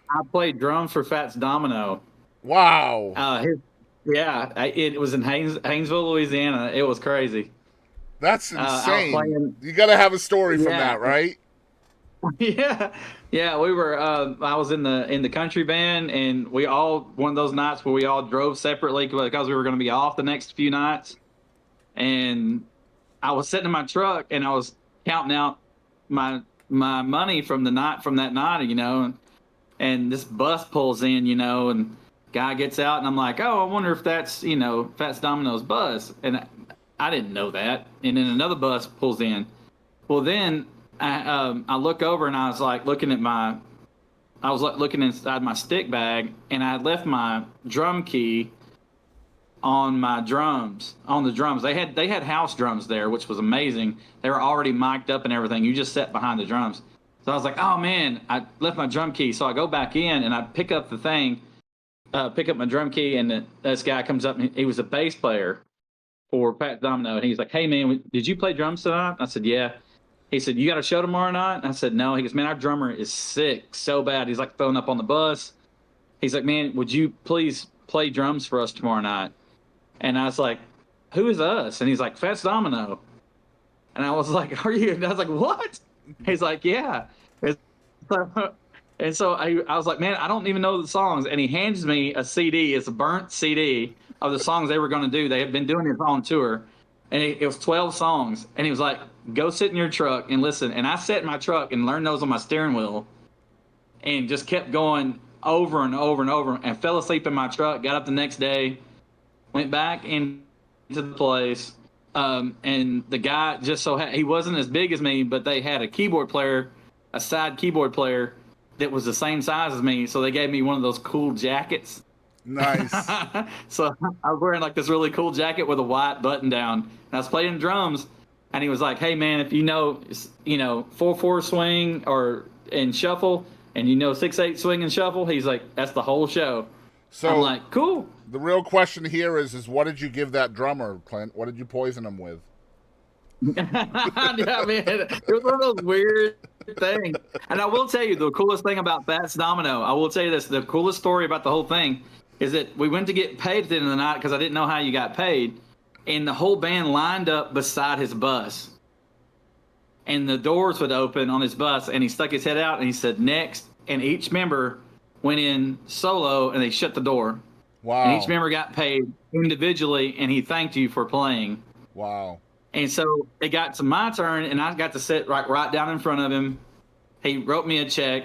I played drums for Fats Domino. Wow. His Yeah, it was in Haynesville, Louisiana. It was crazy. That's I was insane. playing. You got to have a story from Yeah, that, right? yeah, yeah. We were. I was in the country band, and we all one of those nights where we all drove separately because we were going to be off the next few nights. And I was sitting in my truck, and I was counting out my money from that night, and this bus pulls in, and guy gets out, and I'm like, oh, I wonder if that's, Fats Domino's bus. And I didn't know that. And then another bus pulls in. Well, then I look over, and I was like looking inside my stick bag, and I had left my drum key on the drums. They had house drums there, which was amazing. They were already mic'd up and everything. You just sat behind the drums. So I was like, oh man, I left my drum key. So I go back in and I pick up my drum key, and this guy comes up, and he was a bass player for Pat Domino, and he's like, hey man, did you play drums tonight? I said, yeah. He said, you got a show tomorrow night? And I said, no. He goes, man, our drummer is sick so bad. He's like throwing up on the bus. He's like, man, would you please play drums for us tomorrow night? And I was like, who is us? And he's like, Fats Domino. And I was like, are you? And I was like, what? He's like, yeah. And so I was like, man, I don't even know the songs. And he hands me a CD. It's a burnt CD of the songs they were going to do. They had been doing it on tour. And it was 12 songs. And he was like, go sit in your truck and listen. And I sat in my truck and learned those on my steering wheel and just kept going over and over and over, and fell asleep in my truck, got up the next day, went back into the place. And the guy he wasn't as big as me, but they had a side keyboard player that was the same size as me. So they gave me one of those cool jackets. Nice. So I was wearing like this really cool jacket with a white button down, and I was playing drums. And he was like, hey man, if you know 4/4 swing and shuffle, and 6/8 swing and shuffle, he's like, that's the whole show. So I'm like, cool. The real question here is what did you give that drummer, Clint? What did you poison him with? Yeah, man, it was one of those weird things. And I will tell you the coolest thing about Fats Domino. I will tell you this: the coolest story about the whole thing is that we went to get paid at the end of the night, because I didn't know how you got paid, and the whole band lined up beside his bus, and the doors would open on his bus, and he stuck his head out and he said next, and each member went in solo and they shut the door. Wow. And each member got paid individually, and he thanked you for playing. Wow. And so it got to my turn, and I got to sit right down in front of him. He wrote me a check,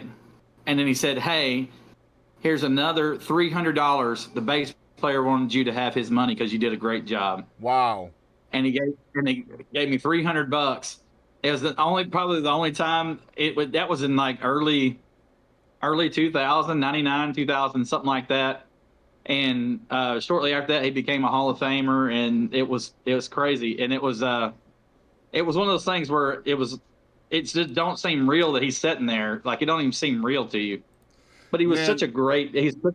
and then he said, hey, here's another $300. The bass player wanted you to have his money because you did a great job. Wow. And he gave me $300. It was probably the only time that was in like early 2000, 99, 2000, something like that. And shortly after that, he became a Hall of Famer, and it was crazy. And it was one of those things where it just don't seem real that he's sitting there. Like, it don't even seem real to you. But he's such a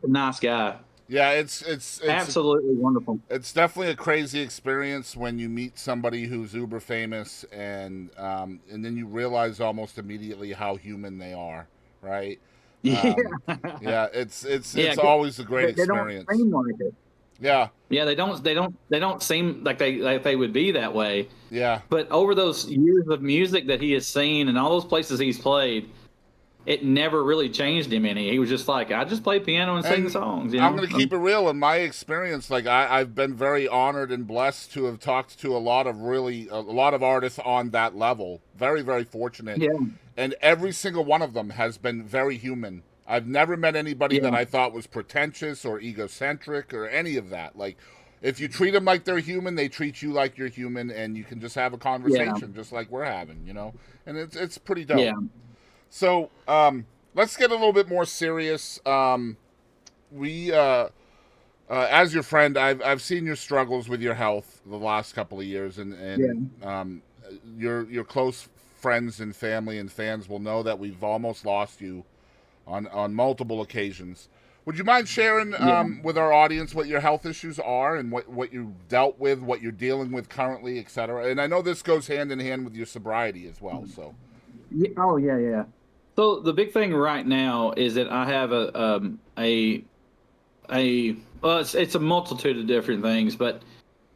nice guy. Yeah, it's absolutely wonderful. It's definitely a crazy experience when you meet somebody who's uber famous, and then you realize almost immediately how human they are, right? Yeah, it's always a great experience. They don't seem like it. Yeah, they don't seem like they would be that way. Yeah, but over those years of music that he has seen and all those places he's played, it never really changed him any. He was just like, I just play piano and sing songs. I'm going to keep it real. In my experience, like I've been very honored and blessed to have talked to a lot of artists on that level. Very, very fortunate. Yeah. And every single one of them has been very human. I've never met anybody that I thought was pretentious or egocentric or any of that. Like, if you treat them like they're human, they treat you like you're human, and you can just have a conversation just like we're having, And it's pretty dope. Yeah. So let's get a little bit more serious. We, as your friend, I've seen your struggles with your health the last couple of years, and your close friends and family and fans will know that we've almost lost you on multiple occasions. Would you mind sharing with our audience what your health issues are and what you dealt with, what you're dealing with currently, et cetera? And I know this goes hand in hand with your sobriety as well. So. Yeah, oh yeah. So the big thing right now is that I have it's a multitude of different things, but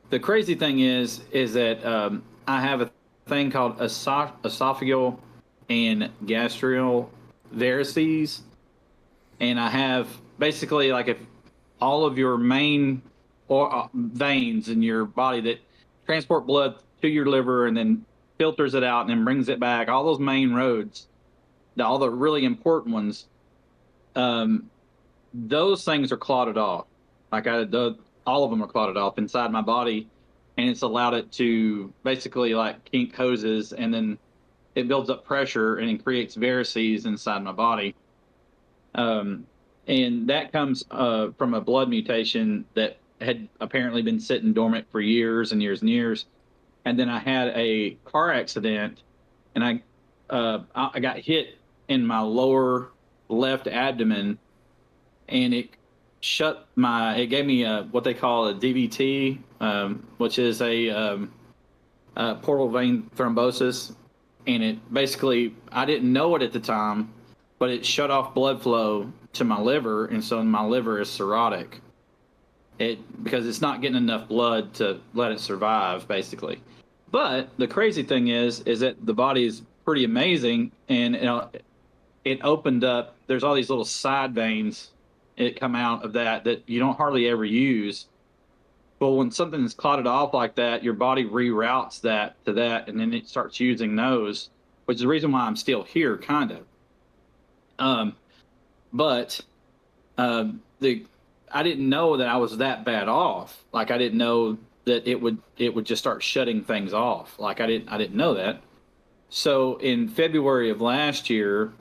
the crazy thing is that I have a thing called esophageal and gastrial varices, and I have basically like if all of your main veins in your body that transport blood to your liver and then filters it out and then brings it back, all those main roads, all the really important ones, those things are clotted off. Like all of them are clotted off inside my body, and it's allowed it to basically like kink hoses, and then it builds up pressure and it creates varices inside my body. And that comes from a blood mutation that had apparently been sitting dormant for years and years and years. And then I had a car accident, and I got hit in my lower left abdomen, and it gave me what they call a DVT, which is a portal vein thrombosis. And it basically, I didn't know it at the time, but it shut off blood flow to my liver, and so my liver is cirrhotic. Because it's not getting enough blood to let it survive, basically. But the crazy thing is that the body is pretty amazing, and it opened up. There's all these little side veins that come out of that you don't hardly ever use. But when something is clotted off like that, your body reroutes that to that, and then it starts using those, which is the reason why I'm still here, kind of. But I didn't know that I was that bad off. Like, I didn't know that it would just start shutting things off. Like, I didn't know that. So in February of last year,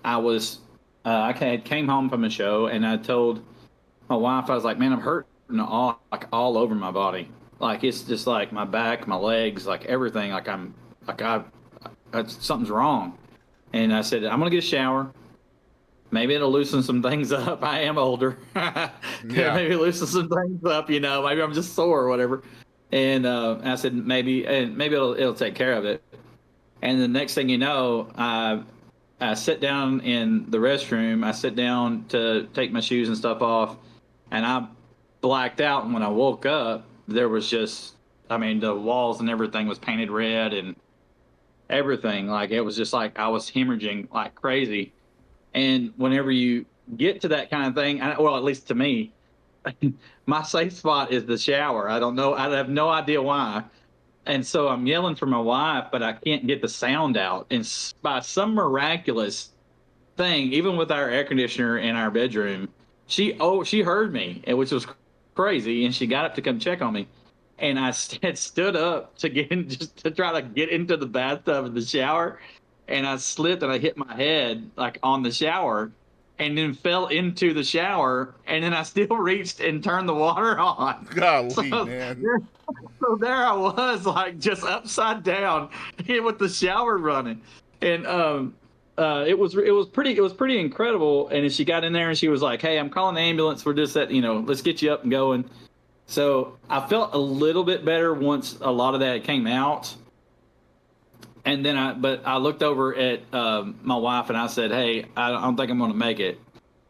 I came home from a show, and I told my wife, I was like, man, I'm hurting all over my body. Like, it's just like my back, my legs, like everything. Something's wrong. And I said, I'm gonna get a shower. Maybe it'll loosen some things up. I am older. Yeah. Maybe loosen some things up. Maybe I'm just sore or whatever. And I said maybe it'll take care of it. And the next thing you know, I sit down in the restroom. I sit down to take my shoes and stuff off, and I blacked out. And when I woke up, there was just, the walls and everything was painted red and everything. Like, it was just like I was hemorrhaging like crazy. And whenever you get to that kind of thing, well, at least to me, my safe spot is the shower. I don't know. I have no idea why. And so I'm yelling for my wife, but I can't get the sound out. And by some miraculous thing, even with our air conditioner in our bedroom, she heard me, which was crazy. And she got up to come check on me. And I had stood up to get in, just to try to get into the bathtub and the shower. And I slipped and I hit my head like on the shower, and then fell into the shower. And then I still reached and turned the water on. Golly, man. So there I was, like, just upside down with the shower running. And it was pretty incredible. And then she got in there and she was like, "Hey, I'm calling the ambulance. We're just let's get you up and going." So I felt a little bit better once a lot of that came out. And then I looked over at my wife and I said, "Hey, I don't think I'm going to make it."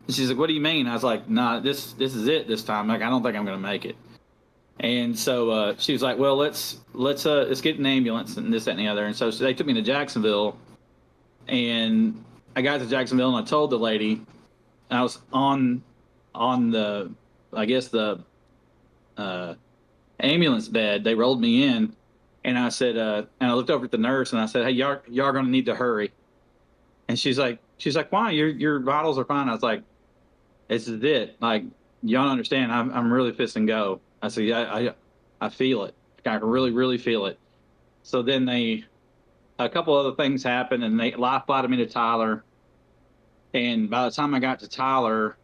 And she's like, "What do you mean?" I was like, "Nah, this is it this time. Like, I don't think I'm going to make it." And so she was like, "Well, let's get an ambulance and this, that, and the other." And so they took me to Jacksonville, and I got to Jacksonville and I told the lady, I was on the, I guess the ambulance bed. They rolled me in. And I said, and I looked over at the nurse and I said, "Hey, y'all gonna need to hurry." And she's like, "Why? Your vitals are fine." I was like, "This is it. Like, y'all don't understand. I'm really fixing to go." I said, "Yeah, I feel it. I really, really feel it." So then a couple other things happened, and they life flighted me to Tyler. And by the time I got to Tyler,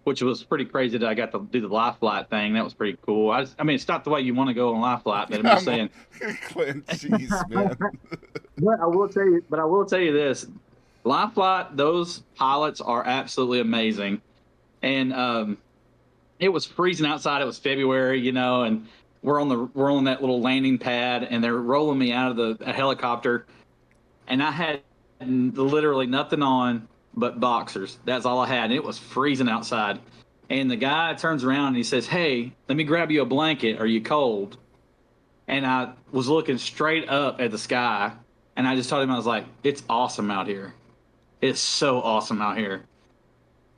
which was pretty crazy that I got to do the life flight thing. That was pretty cool. It's not the way you want to go on life flight, but I'm just saying. Clint, jeez, man. But I will tell you this: life flight, those pilots are absolutely amazing. And it was freezing outside. It was February, and we're on that little landing pad, and they're rolling me out of the helicopter, and I had literally nothing on but boxers. That's all I had. And it was freezing outside. And the guy turns around and he says, "Hey, let me grab you a blanket. Are you cold?" And I was looking straight up at the sky, and I just told him, I was like, "It's awesome out here. It's so awesome out here."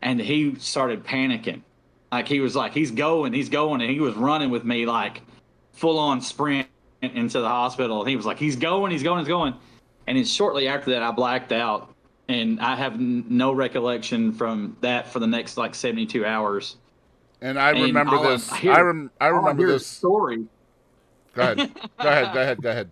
And he started panicking. Like, he was like, he's going. And he was running with me, like, full on sprint into the hospital. And he was like, he's going. And then shortly after that, I blacked out. and I have no recollection from that for the next like 72 hours. And I And remember all this. I hear, I all I remember hear is this. stories. Go ahead. Go ahead.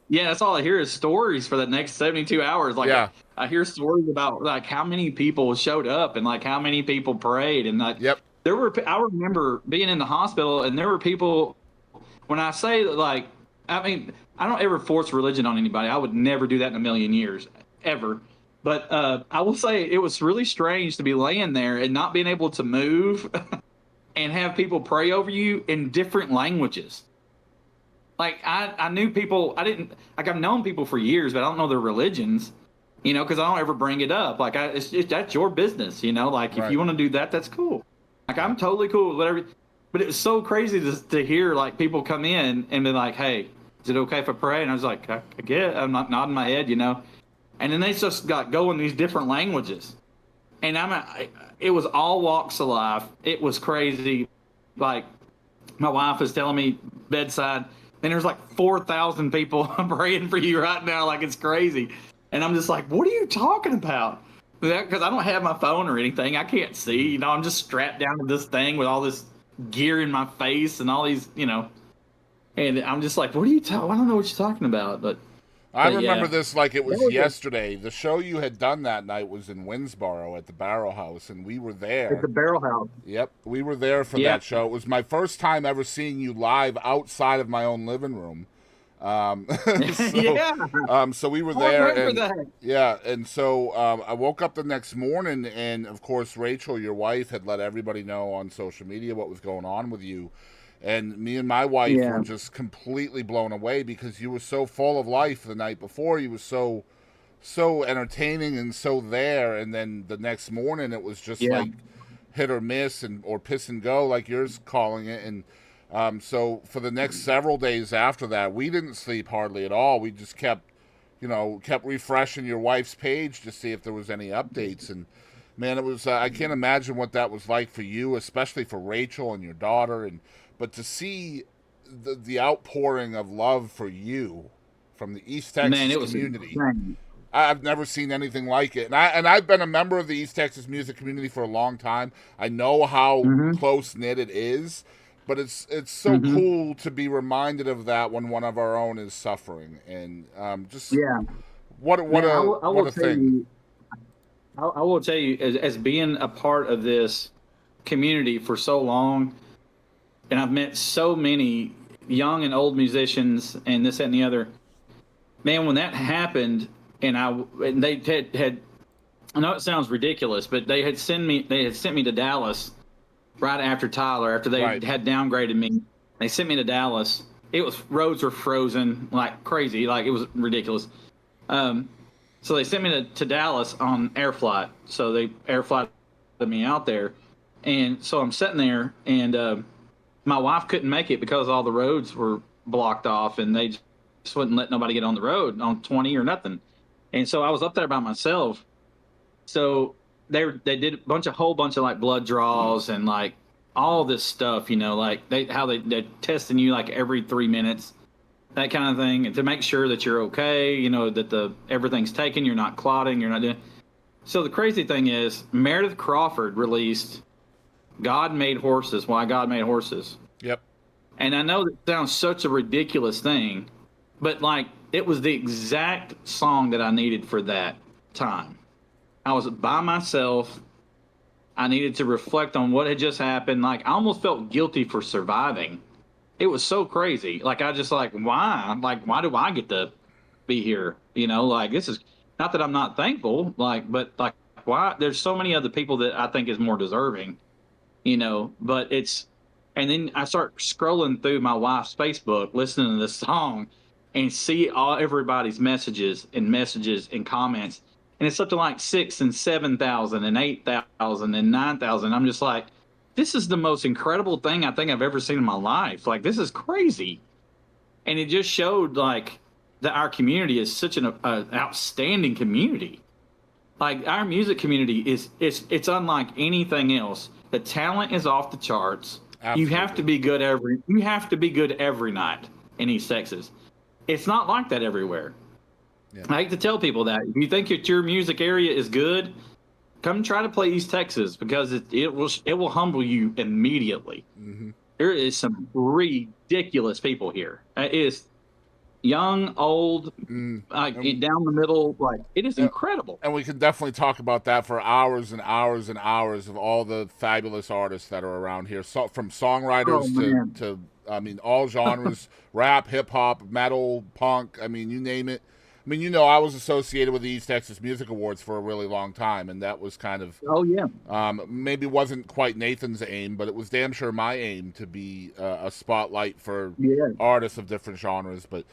Yeah, that's all I hear is stories for the next 72 hours. Like Yeah. I hear stories about like how many people showed up and like how many people prayed and like Yep. I remember being in the hospital and there were people when I say like I mean I don't ever force religion on anybody. I would never do that in a million years ever. But I will say it was really strange to be laying there and not being able to move and have people pray over you in different languages. Like I knew people. I didn't like I've known people for years, but I don't know their religions. Because I don't ever bring it up. Like that's your business. Like if Right. you want to do that, that's cool. Like I'm totally cool with whatever. But it was so crazy to hear like people come in and be like, "Hey, is it okay if I pray?" And I was like, "I get." I'm not nodding my head. And then they just got going these different languages, and it was all walks of life. It was crazy. Like my wife is telling me bedside, and there's like 4,000 people praying for you right now. Like it's crazy. And I'm just like, what are you talking about? Because I don't have my phone or anything. I can't see. I'm just strapped down to this thing with all this gear in my face and all these, and I'm just like, what are you talking? I don't know what you're talking about. I But remember yeah. this like it was That was yesterday. The show you had done that night was in Winsboro at the Barrel House, and we were there. At the Barrel House. Yep, we were there for Yeah. that show. It was my first time ever seeing you live outside of my own living room. Yeah. So we were I there, remember and that. yeah, and so I woke up the next morning, and of course Rachel, your wife, had let everybody know on social media what was going on with you, and me and my wife Yeah. were just completely blown away because you were so full of life the night before. You were so entertaining and so there, and then the next morning it was just Yeah. like hit or miss or piss and go like you're calling it. And so for the next several days after that, we didn't sleep hardly at all. We just kept refreshing your wife's page to see if there was any updates. And man, it was I can't imagine what that was like for you, especially for Rachel and your daughter. But to see the outpouring of love for you from the East Texas Man, it was community, insane. I've never seen anything like it. And I've been a member of the East Texas music community for a long time. I know how Mm-hmm. close knit it is, but it's so Mm-hmm. cool to be reminded of that when one of our own is suffering. And just Yeah. what Man, I what will a tell thing. you, I will tell you, as being a part of this community for so long, and I've met so many young and old musicians and this that, and the other. Man, when that happened, and they had I know it sounds ridiculous, but they had sent me to Dallas right after Tyler, after they Right. had downgraded me. They sent me to Dallas. Roads were frozen like crazy, like it was ridiculous. So they sent me to Dallas on air flight. So they air flighted me out there, and so I'm sitting there, and my wife couldn't make it because all the roads were blocked off, and they just wouldn't let nobody get on the road on 20 or nothing. And so I was up there by myself. So they did a whole bunch of like blood draws and like all this stuff, like they're testing you like every 3 minutes, that kind of thing, and to make sure that you're okay, that everything's taken, you're not clotting, you're not doing. So the crazy thing is Meredith Crawford released God Made Horses, Why God Made Horses. Yep. And I know that sounds such a ridiculous thing, but like it was the exact song that I needed for that time. I was by myself. I needed to reflect on what had just happened. Like I almost felt guilty for surviving. It was so crazy. Like I just like, why? Like, why do I get to be here? Like this is not that I'm not thankful, but like why there's so many other people that I think is more deserving, but and then I start scrolling through my wife's Facebook, listening to this song and see everybody's messages and comments. And it's up to like 6,000 and 7,000 and 8,000 and 9,000. I'm just like, this is the most incredible thing I think I've ever seen in my life. Like, this is crazy. And it just showed like that our community is such an outstanding community. Like our music community it's unlike anything else. The talent is off the charts. Absolutely. You have to be good every night in East Texas. It's not like that everywhere. Yeah. I hate to tell people that. If you think that your music area is good, come try to play East Texas, because it will humble you immediately. Mm-hmm. There is some ridiculous people here. It is young, old, Mm. down the middle. Like, it is And, incredible. and we can definitely talk about that for hours and hours and hours of all the fabulous artists that are around here. So, from Oh songwriters man. to I mean, all genres: rap, hip hop, metal, punk. I mean, you name it. I mean, I was associated with the East Texas Music Awards for a really long time, and that was kind of Oh yeah. maybe wasn't quite Nathan's aim, but it was damn sure my aim to be a spotlight for Yeah. artists of different genres. But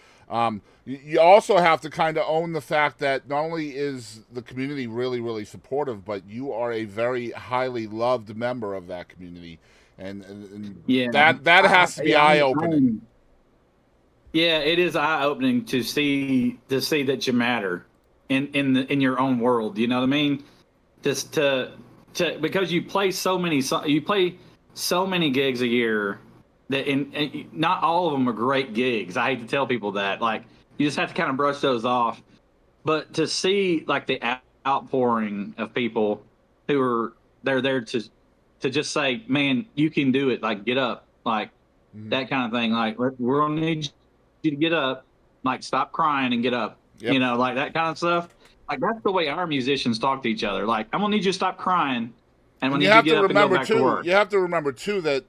you also have to kind of own the fact that not only is the community really, really supportive, but you are a very highly loved member of that community, and Yeah. that has to be eye opening. Yeah, it is eye opening to see that you matter in your own world. You know what I mean? Just because you play so many gigs a year, that and not all of them are great gigs. I hate to tell people that. Like, you just have to kind of brush those off. But to see like the outpouring of people who are they're there to just say, man, you can do it. Like, get up. Like, Mm-hmm. that kind of thing. Like, we're gonna need you to get up. Like, stop crying and get up. Yep. Like that kind of stuff. Like, that's the way our musicians talk to each other. Like, I'm gonna need you to stop crying, and we And need you you to have get to up and go remember back to too. work. You have to remember too that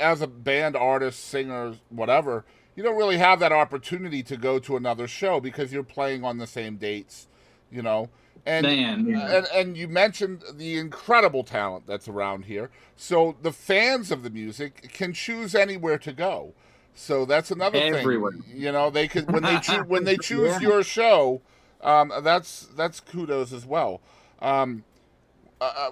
as a band, artist, singer, whatever, you don't really have that opportunity to go to another show because you're playing on the same dates, you know. And Man, yeah. and you mentioned the incredible talent that's around here. So the fans of the music can choose anywhere to go. So that's another Everywhere. thing. They could when they choose Yeah. your show. That's kudos as well.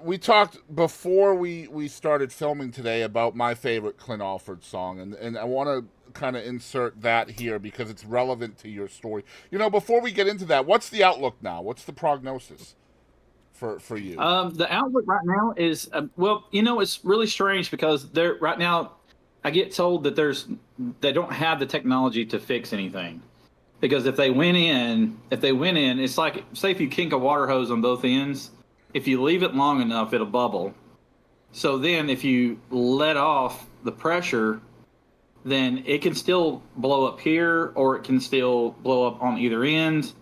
We talked before we started filming today about my favorite Clint Alford song, and I want to kind of insert that here because it's relevant to your story. Before we get into that, what's the outlook now? What's the prognosis for you? The outlook right now is well, it's really strange because right now I get told that they don't have the technology to fix anything, because if they went in, it's like, say if you kink a water hose on both ends, if you leave it long enough, it'll bubble. So then if you let off the pressure, then it can still blow up here, or it can still blow up on either end,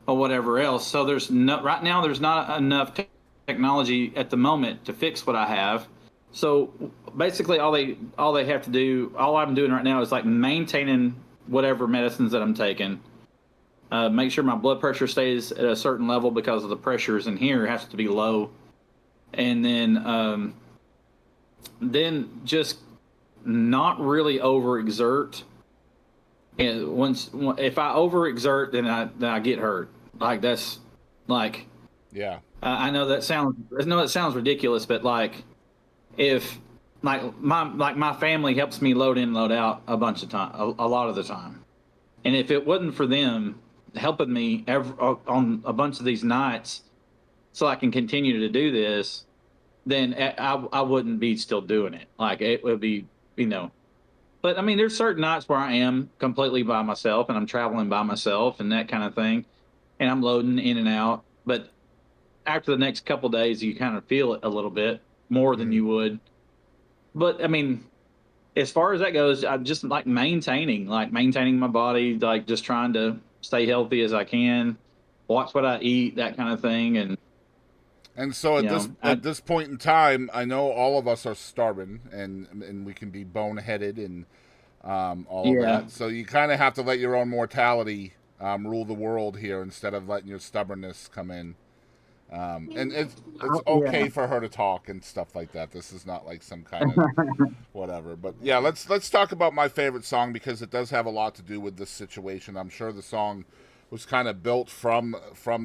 or whatever else. So right now there's not enough technology at the moment to fix what I have. So basically all they have to do, all I'm doing right now is like maintaining whatever medicines that I'm taking. Make sure my blood pressure stays at a certain level, because of the pressures in here has to be low. And then just not really overexert. And if I overexert, then I get hurt. Like, that's like, Yeah. I know that sounds ridiculous, but like, if my family helps me load in, load out a bunch of time, a lot of the time, and if it wasn't for them helping me on a bunch of these nights, so I can continue to do this, then I wouldn't be still doing it. Like, it would be, But I mean, there's certain nights where I am completely by myself, and I'm traveling by myself and that kind of thing, and I'm loading in and out. But after the next couple of days, you kind of feel it a little bit more than you would. But I mean, as far as that goes, I'm just like maintaining my body, like just trying to stay healthy as I can, watch what I eat, that kind of thing. And so at this point in time, I know all of us are stubborn, and we can be boneheaded and all of that. So you kind of have to let your own mortality rule the world here instead of letting your stubbornness come in. And it's okay for her to talk and stuff like that. This is not like some kind of whatever. But yeah, let's talk about my favorite song, because it does have a lot to do with this situation. I'm sure the song was kind of built from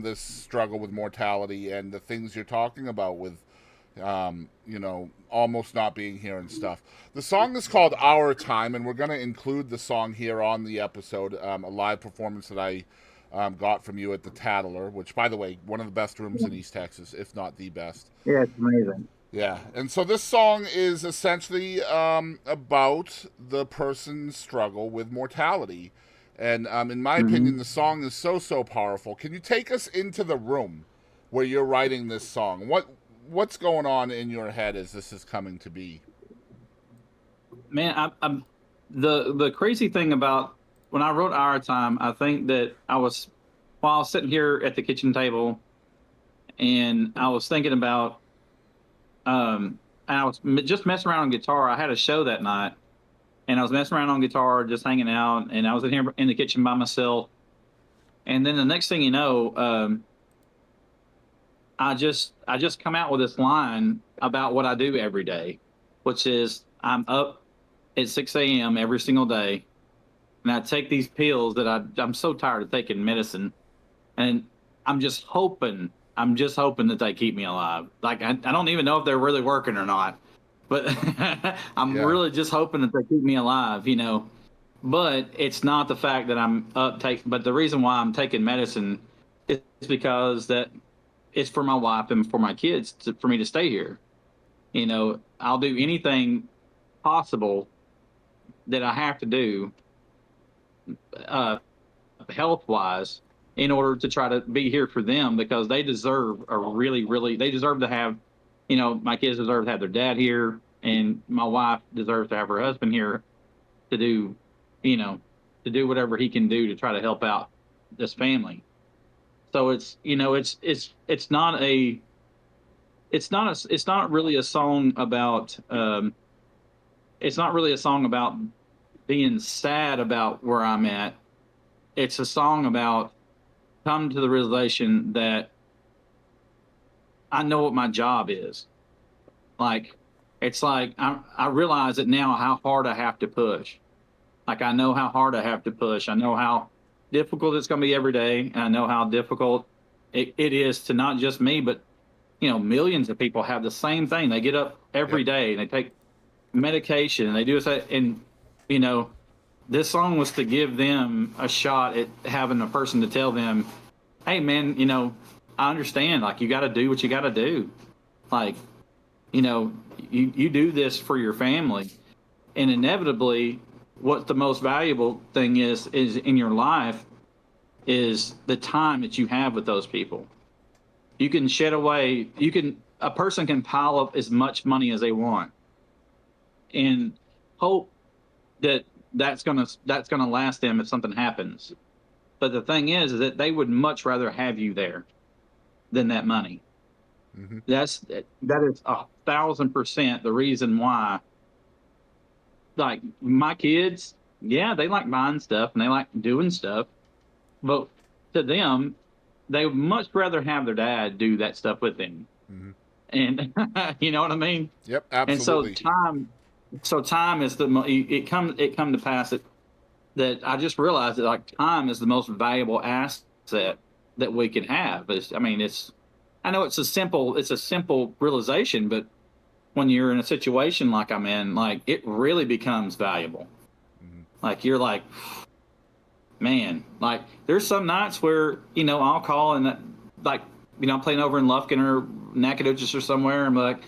this struggle with mortality and the things you're talking about with almost not being here and stuff. The song is called Our Time, and we're going to include the song here on the episode, a live performance that I got from you at the Tattler, which, by the way, one of the best rooms in East Texas, if not the best. Yeah, it's amazing. Yeah, and so this song is essentially about the person's struggle with mortality. And in my opinion, the song is so powerful. Can you take us into the room where you're writing this song? What's going on in your head as this is coming to be? Man, I'm the crazy thing about when I wrote Our Time, I think that while I was sitting here at the kitchen table, and I was thinking about, and I was just messing around on guitar. I had a show that night, and I was messing around on guitar, just hanging out, and I was in here in the kitchen by myself. And then the next thing you know, I just come out with this line about what I do every day, which is I'm up at 6 a.m. every single day, and I take these pills that I'm so tired of taking medicine, and I'm just hoping that they keep me alive. Like I don't even know if they're really working or not, but I'm really just hoping that they keep me alive, you know. But it's not the fact that I'm but the reason why I'm taking medicine is because that it's for my wife and for my kids for me to stay here. You know, I'll do anything possible that I have to do health wise in order to try to be here for them, because they deserve they deserve to have, you know, my kids deserve to have their dad here, and my wife deserves to have her husband here to do, you know, to do whatever he can do to try to help out this family. So it's, you know, it's not really a song about it's not really a song about being sad about where I'm at. It's a song about come to the realization that I know what my job is. Like, it's like I realize it now how hard I have to push. Like, I know how hard I have to push. I know how difficult it's going to be every day. And I know how difficult it is to not just me, but, you know, millions of people have the same thing. They get up every day and they take medication and they do it. And, you know, this song was to give them a shot at having a person to tell them, hey, man, you know, I understand. Like, you got to do what you got to do. Like, you know, you do this for your family. And inevitably, what the most valuable thing is in your life is the time that you have with those people. You can shed away, a person can pile up as much money as they want and hope that that's gonna last them if something happens. But the thing is that they would much rather have you there than that money. Mm-hmm. That is 1,000% the reason why. Like, my kids, yeah, they like buying stuff and they like doing stuff, but to them, they would much rather have their dad do that stuff with them. Mm-hmm. And you know what I mean? Yep, absolutely. And so time is it come to pass that I just realized that, like, time is the most valuable asset that we can have. I know it's a simple realization, but when you're in a situation like I'm in, like, it really becomes valuable. Mm-hmm. Like, you're like, man, like, there's some nights where, you know, I'll call and like, you know, I'm playing over in Lufkin or Nacogdoches or somewhere. I'm like,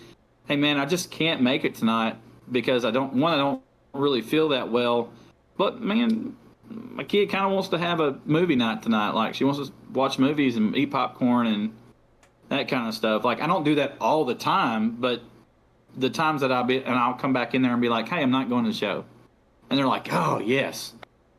hey, man, I just can't make it tonight because I don't really feel that well. But, man, my kid kind of wants to have a movie night tonight. Like, she wants to watch movies and eat popcorn and that kind of stuff. Like, I don't do that all the time, but the times that I'll come back in there and be like, hey, I'm not going to the show. And they're like, oh, yes.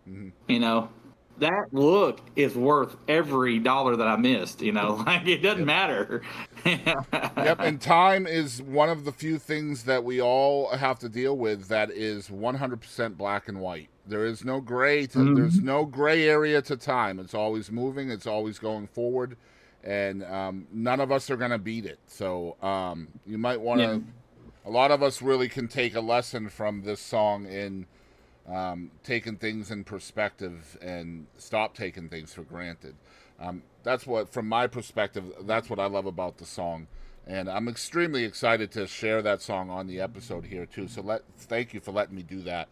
Mm-hmm. You know, that look is worth every dollar that I missed, you know, like, it doesn't matter. Yep. And time is one of the few things that we all have to deal with that is 100% black and white. There is no gray. There's no gray area to time. It's always moving. It's always going forward. And none of us are going to beat it. So you might want to, a lot of us really can take a lesson from this song in taking things in perspective and stop taking things for granted. That's what, from my perspective, that's what I love about the song. And I'm extremely excited to share that song on the episode here too. So thank you for letting me do that.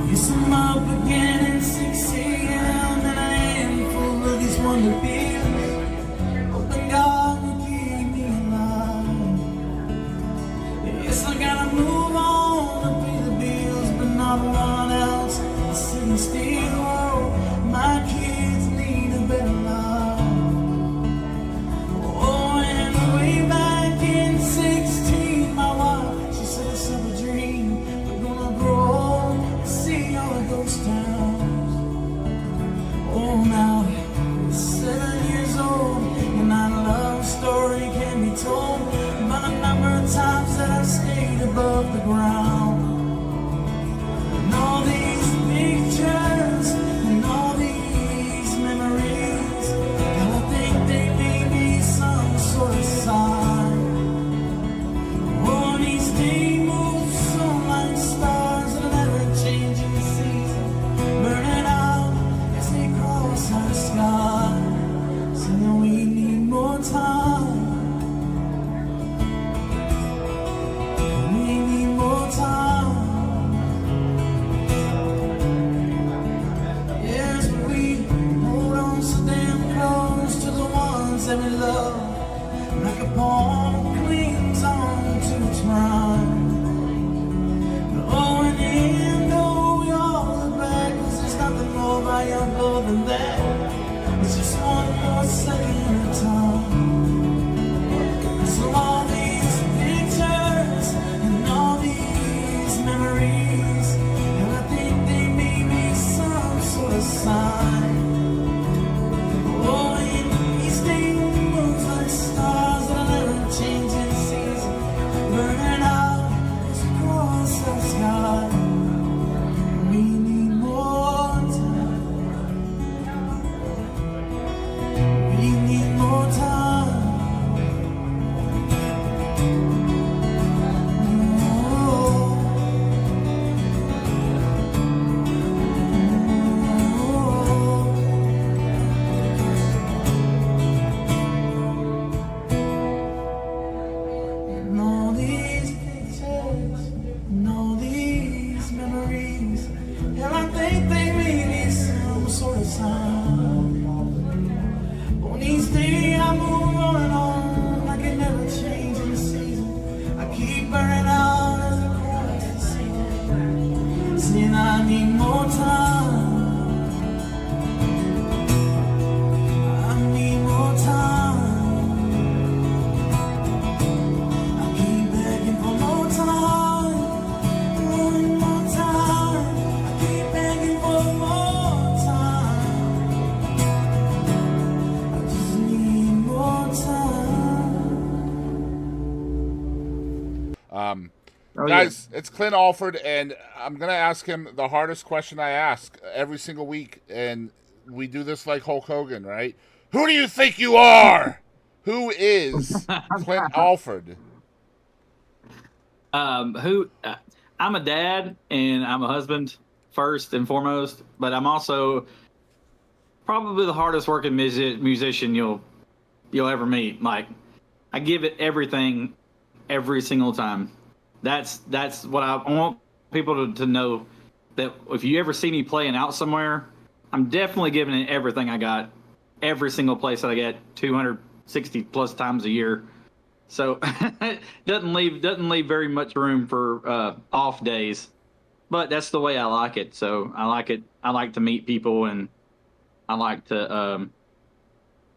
Yes, I'm up again at 6 a.m. and I am full of these wonder feelings. Hoping God will keep me alive. Yes, I gotta move on to pay the bills, but not one else. The city's set me love, like a pawn clings on to its rhyme. Oh, and then though we all look back, 'cause there's nothing more valuable than that. It's just one more second of time. So all these pictures and all these memories, and I think they may be some sort of sign. Oh, and these things moves like stars that are never changing season, burning out across the sky. We need more time. We need more time. And all these pictures, and all these memories, and I think they may be some sort of sign. On each day I move on and on, like it never changes the season. I keep burning out as I cross the sea, saying I need more time. I need more time. I keep begging for more time, wanting more time. I keep begging for more time. I just need more time. Oh, Guys, it's Clint Alford, and I'm going to ask him the hardest question I ask every single week, and we do this like Hulk Hogan, right? Who do you think you are? Who is Clint Alford? I'm a dad and I'm a husband first and foremost, but I'm also probably the hardest working musician you'll ever meet. Like, I give it everything every single time. That's what I want people to know, that if you ever see me playing out somewhere, I'm definitely giving it everything I got, every single place that I get 260 plus times a year. So doesn't leave very much room for off days, but that's the way I like it. So I like it. I like to meet people, and I like to,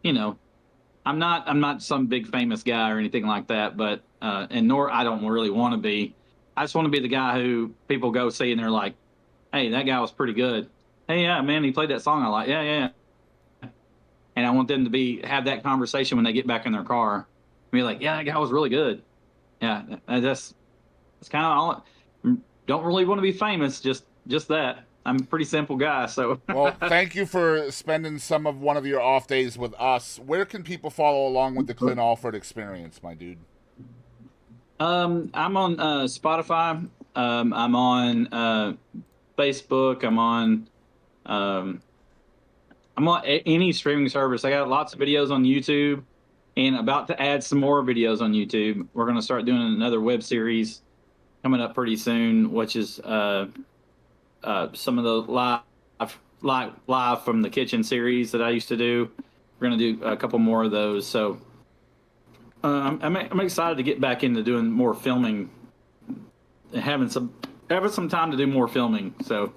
I'm not some big famous guy or anything like that, but and nor I don't really want to be. I just want to be the guy who people go see and they're like, "Hey, that guy was pretty good. Hey, yeah, man, he played that song I like. Yeah, yeah." And I want them to have that conversation when they get back in their car, and be like, "Yeah, that guy was really good." Yeah, that's kind of all. Don't really want to be famous. Just that. I'm a pretty simple guy, so. Well, thank you for spending one of your off days with us. Where can people follow along with the Clint Alford experience, my dude? I'm on Spotify. I'm on Facebook. I'm on any streaming service. I got lots of videos on YouTube, and about to add some more videos on YouTube. We're going to start doing another web series coming up pretty soon, which is some of the live from the kitchen series that I used to do. We're going to do a couple more of those. So I'm excited to get back into doing more filming, having some time to do more filming. So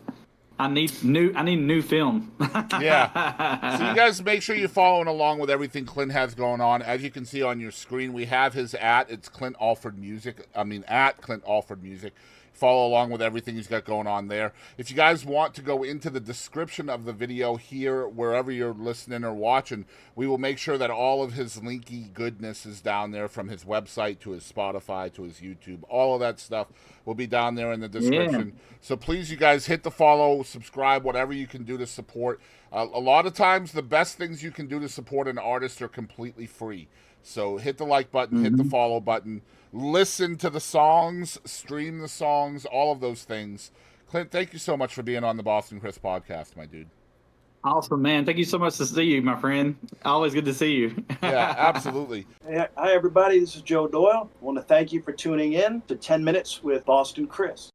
I need new film. Yeah. So you guys make sure you're following along with everything Clint has going on. As you can see on your screen, we have his it's Clint Alford Music. At Clint Alford Music. Follow along with everything he's got going on there. If you guys want to go into the description of the video here, wherever you're listening or watching, we will make sure that all of his linky goodness is down there, from his website to his Spotify to his YouTube. All of that stuff will be down there in the description. Yeah. So please, you guys, hit the follow, subscribe, whatever you can do to support. A lot of times, the best things you can do to support an artist are completely free. So hit the like button, hit the follow button. Listen to the songs, stream the songs, all of those things. Clint, thank you so much for being on the Boston Chris podcast, my dude. Awesome, man. Thank you so much to see you, my friend. Always good to see you. Yeah, absolutely. Hey, hi, everybody. This is Joe Doyle. I want to thank you for tuning in to 10 Minutes with Boston Chris.